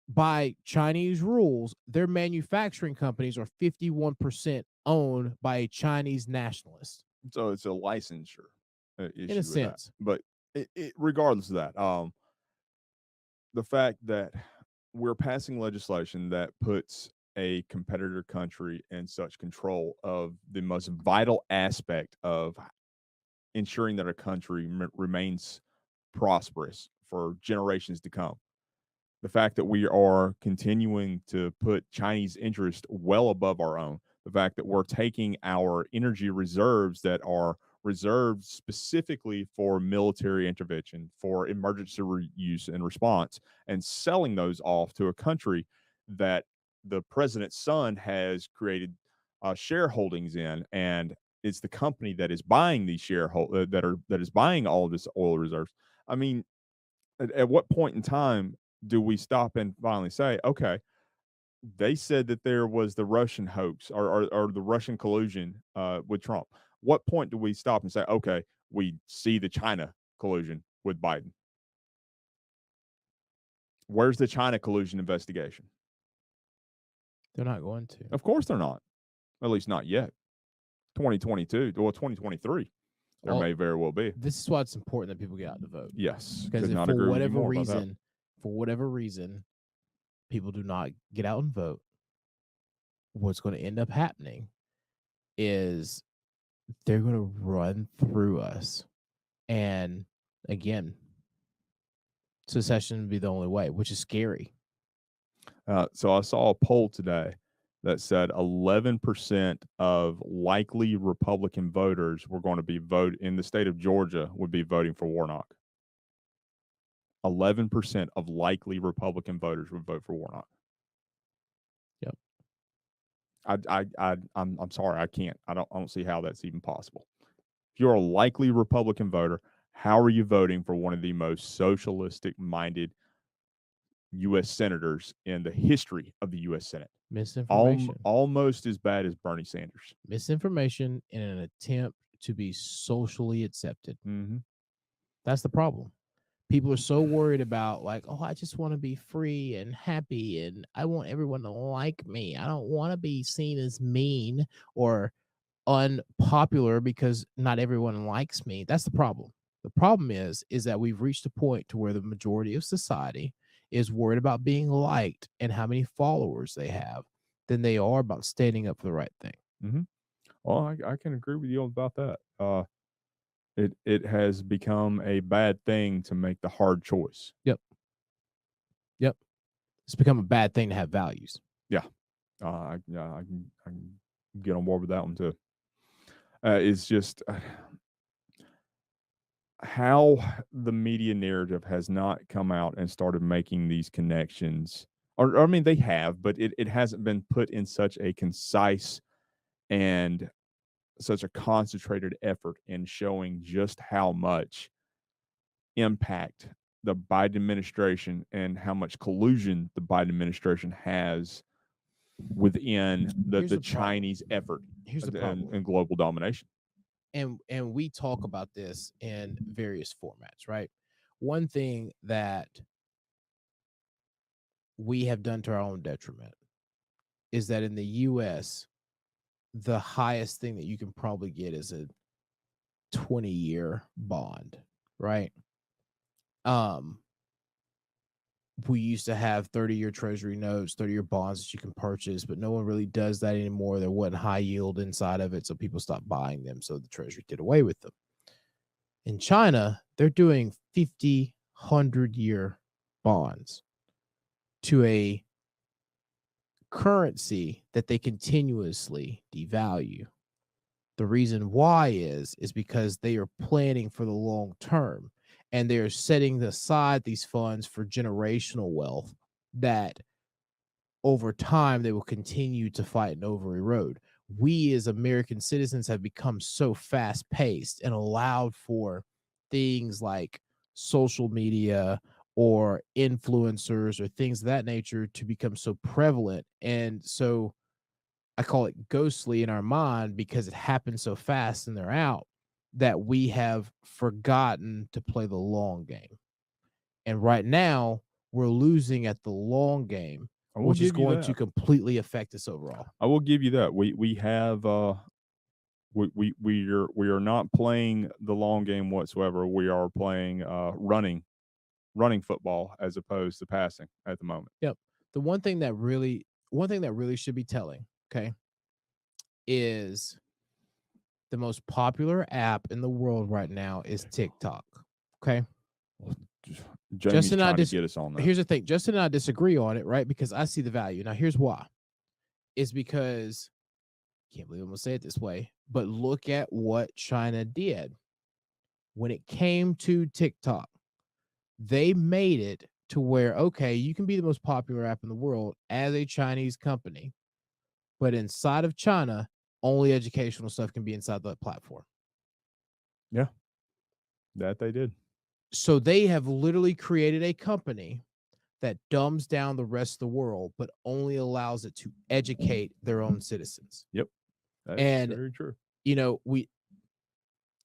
by Chinese rules, their manufacturing companies are 51% owned by a Chinese nationalist. So it's a licensure issue In a with that. sense. But regardless of that, the fact that we're passing legislation that puts a competitor country in such control of the most vital aspect of ensuring that a country remains prosperous for generations to come. The fact that we are continuing to put Chinese interest well above our own, the fact that we're taking our energy reserves that are reserved specifically for military intervention, for emergency use and response, and selling those off to a country that the president's son has created shareholdings in, and it's the company that is buying these that is buying all of this oil reserves. I mean, at what point in time do we stop and finally say, okay, they said that there was the Russian hoax or the Russian collusion with Trump? What point do we stop and say, okay, we see the China collusion with Biden? Where's the China collusion investigation? They're not going to. Of course they're not. At least not yet. 2022, well, 2023, there may very well be. This is why it's important that people get out to vote. Yes, because if for whatever reason, people do not get out and vote, what's going to end up happening is they're going to run through us, and again, secession would be the only way, which is scary. So I saw a poll today that said 11% of likely Republican voters were going to be in the state of Georgia would be voting for Warnock. 11% of likely Republican voters would vote for Warnock. Yep. I'm sorry, I can't. I don't see how that's even possible. If you're a likely Republican voter, how are you voting for one of the most socialistic-minded U.S. senators in the history of the U.S. Senate? Misinformation. Almost as bad as Bernie Sanders. Misinformation in an attempt to be socially accepted. Mm-hmm. That's the problem. People are so worried about, like, oh, I just want to be free and happy, and I want everyone to like me. I don't want to be seen as mean or unpopular because not everyone likes me. That's the problem. The problem is that we've reached a point to where the majority of society is worried about being liked and how many followers they have than they are about standing up for the right thing. Mm-hmm. Well, I can agree with you about that. It has become a bad thing to make the hard choice. Yep. It's become a bad thing to have values. Yeah. I can get on board with that one too. It's just how the media narrative has not come out and started making these connections. Or I mean, they have, but it hasn't been put in such a concise and such a concentrated effort in showing just how much impact the Biden administration and how much collusion the Biden administration has within the Chinese effort in global domination. And we talk about this in various formats, right? One thing that we have done to our own detriment is that in the U.S., the highest thing that you can probably get is a 20-year bond, right? We used to have 30-year treasury notes, 30-year bonds that you can purchase, but no one really does that anymore. There wasn't high yield inside of it, so people stopped buying them, so the treasury did away with them. In China, they're doing 50, 100-year bonds to a currency that they continuously devalue. The reason why is because they are planning for the long term. And they're setting aside these funds for generational wealth that over time they will continue to fight and over erode. We as American citizens have become so fast paced and allowed for things like social media or influencers or things of that nature to become so prevalent. And so I call it ghostly in our mind because it happens so fast and they're out, that we have forgotten to play the long game. And right now, we're losing at the long game, which is going to completely affect us overall. I will give you that. We have we are not playing the long game whatsoever. We are playing running football as opposed to passing at the moment. Yep. The one thing that really should be telling, okay, is the most popular app in the world right now is TikTok. Okay. Jamie's trying to get us on that. Here's the thing. Justin and I disagree on it, right? Because I see the value. Now, here's why. It's because, can't believe I'm going to say it this way, but look at what China did. When it came to TikTok, they made it to where, okay, you can be the most popular app in the world as a Chinese company, but inside of China, only educational stuff can be inside the platform. Yeah, that they did. So they have literally created a company that dumbs down the rest of the world, but only allows it to educate their own citizens. Yep, that's And very true. you know,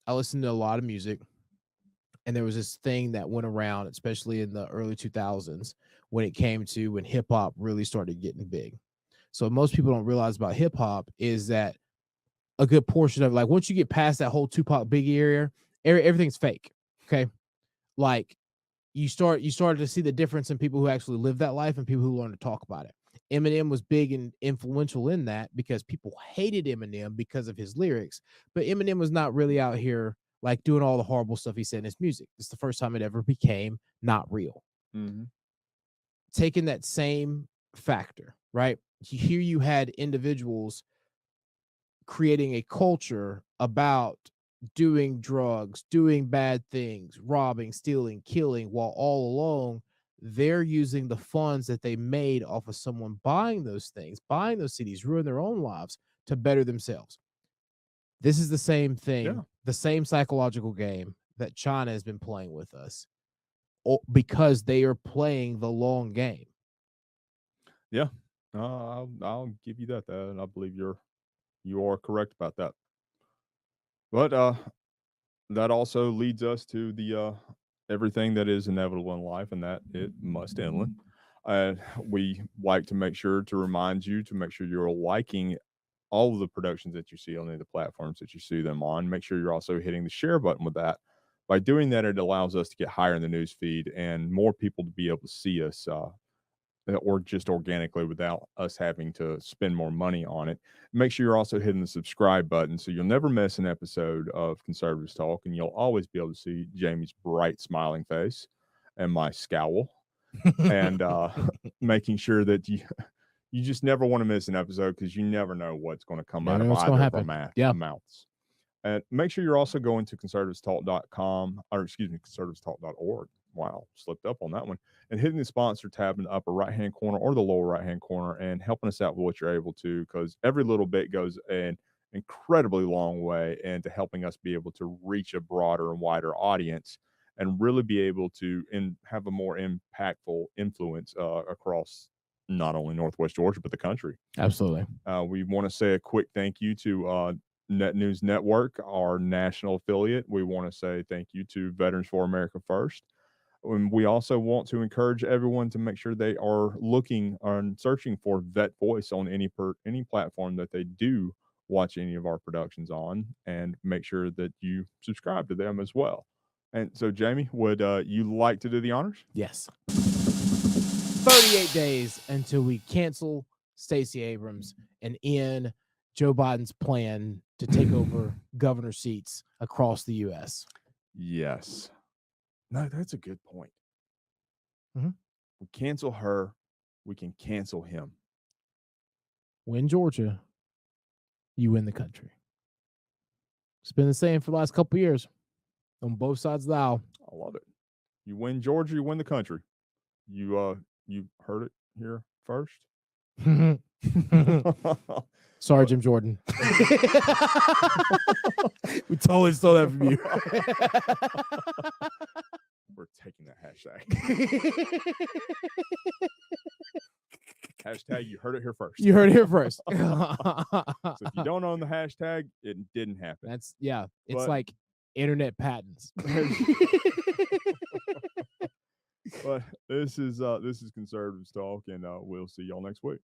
I listened to a lot of music, and there was this thing that went around, especially in the early 2000s, when hip hop really started getting big. So what most people don't realize about hip hop is that a good portion of, like, once you get past that whole Tupac Biggie area, everything's fake. Okay, like you started to see the difference in people who actually live that life and people who learn to talk about it. Eminem was big and influential in that because people hated Eminem because of his lyrics, but Eminem was not really out here like doing all the horrible stuff he said in his music. It's the first time it ever became not real. Mm-hmm. Taking that same factor, right? Here you had individuals creating a culture about doing drugs, doing bad things, robbing, stealing, killing, while all along they're using the funds that they made off of someone buying those things, buying those CDs, ruin their own lives to better themselves. This is the same thing, the same psychological game that China has been playing with us, because they are playing the long game. Yeah, I'll give you that. And I believe you are correct about that. But that also leads us to the everything that is inevitable in life, and that it must end. We like to make sure to remind you to make sure you're liking all of the productions that you see on the platforms that you see them on. Make sure you're also hitting the share button with that. By doing that, it allows us to get higher in the news feed and more people to be able to see us, or just organically without us having to spend more money on it. Make sure you're also hitting the subscribe button so you'll never miss an episode of Conservatives Talk, and you'll always be able to see Jamie's bright smiling face and my scowl, and making sure that you just never want to miss an episode because you never know what's going to come out of either of our mouths. And make sure you're also going to conservativestalk.com, or excuse me, conservativestalk.org. Wow, slipped up on that one. And hitting the sponsor tab in the upper right-hand corner or the lower right-hand corner and helping us out with what you're able to, because every little bit goes an incredibly long way into helping us be able to reach a broader and wider audience and really be able to have a more impactful influence across not only Northwest Georgia, but the country. Absolutely. We want to say a quick thank you to Net News Network, our national affiliate. We want to say thank you to Veterans for America First. And we also want to encourage everyone to make sure they are looking and searching for Vet Voice on any platform that they do watch any of our productions on, and make sure that you subscribe to them as well. And so, Jamie, would you like to do the honors? Yes. 38 days until we cancel Stacey Abrams and end Joe Biden's plan to take over governor seats across the U.S. Yes. No, that's a good point. Mm-hmm. We cancel her, we can cancel him. Win Georgia, you win the country. It's been the same for the last couple of years on both sides of the aisle. I love it. You win Georgia, you win the country. You heard it here first. Sorry, Jim Jordan. We totally stole that from you. We're taking that hashtag. Hashtag you heard it here first. You heard it here first. So if you don't own the hashtag, it didn't happen. It's like internet patents. But this is Conservatives Talk, and we'll see y'all next week.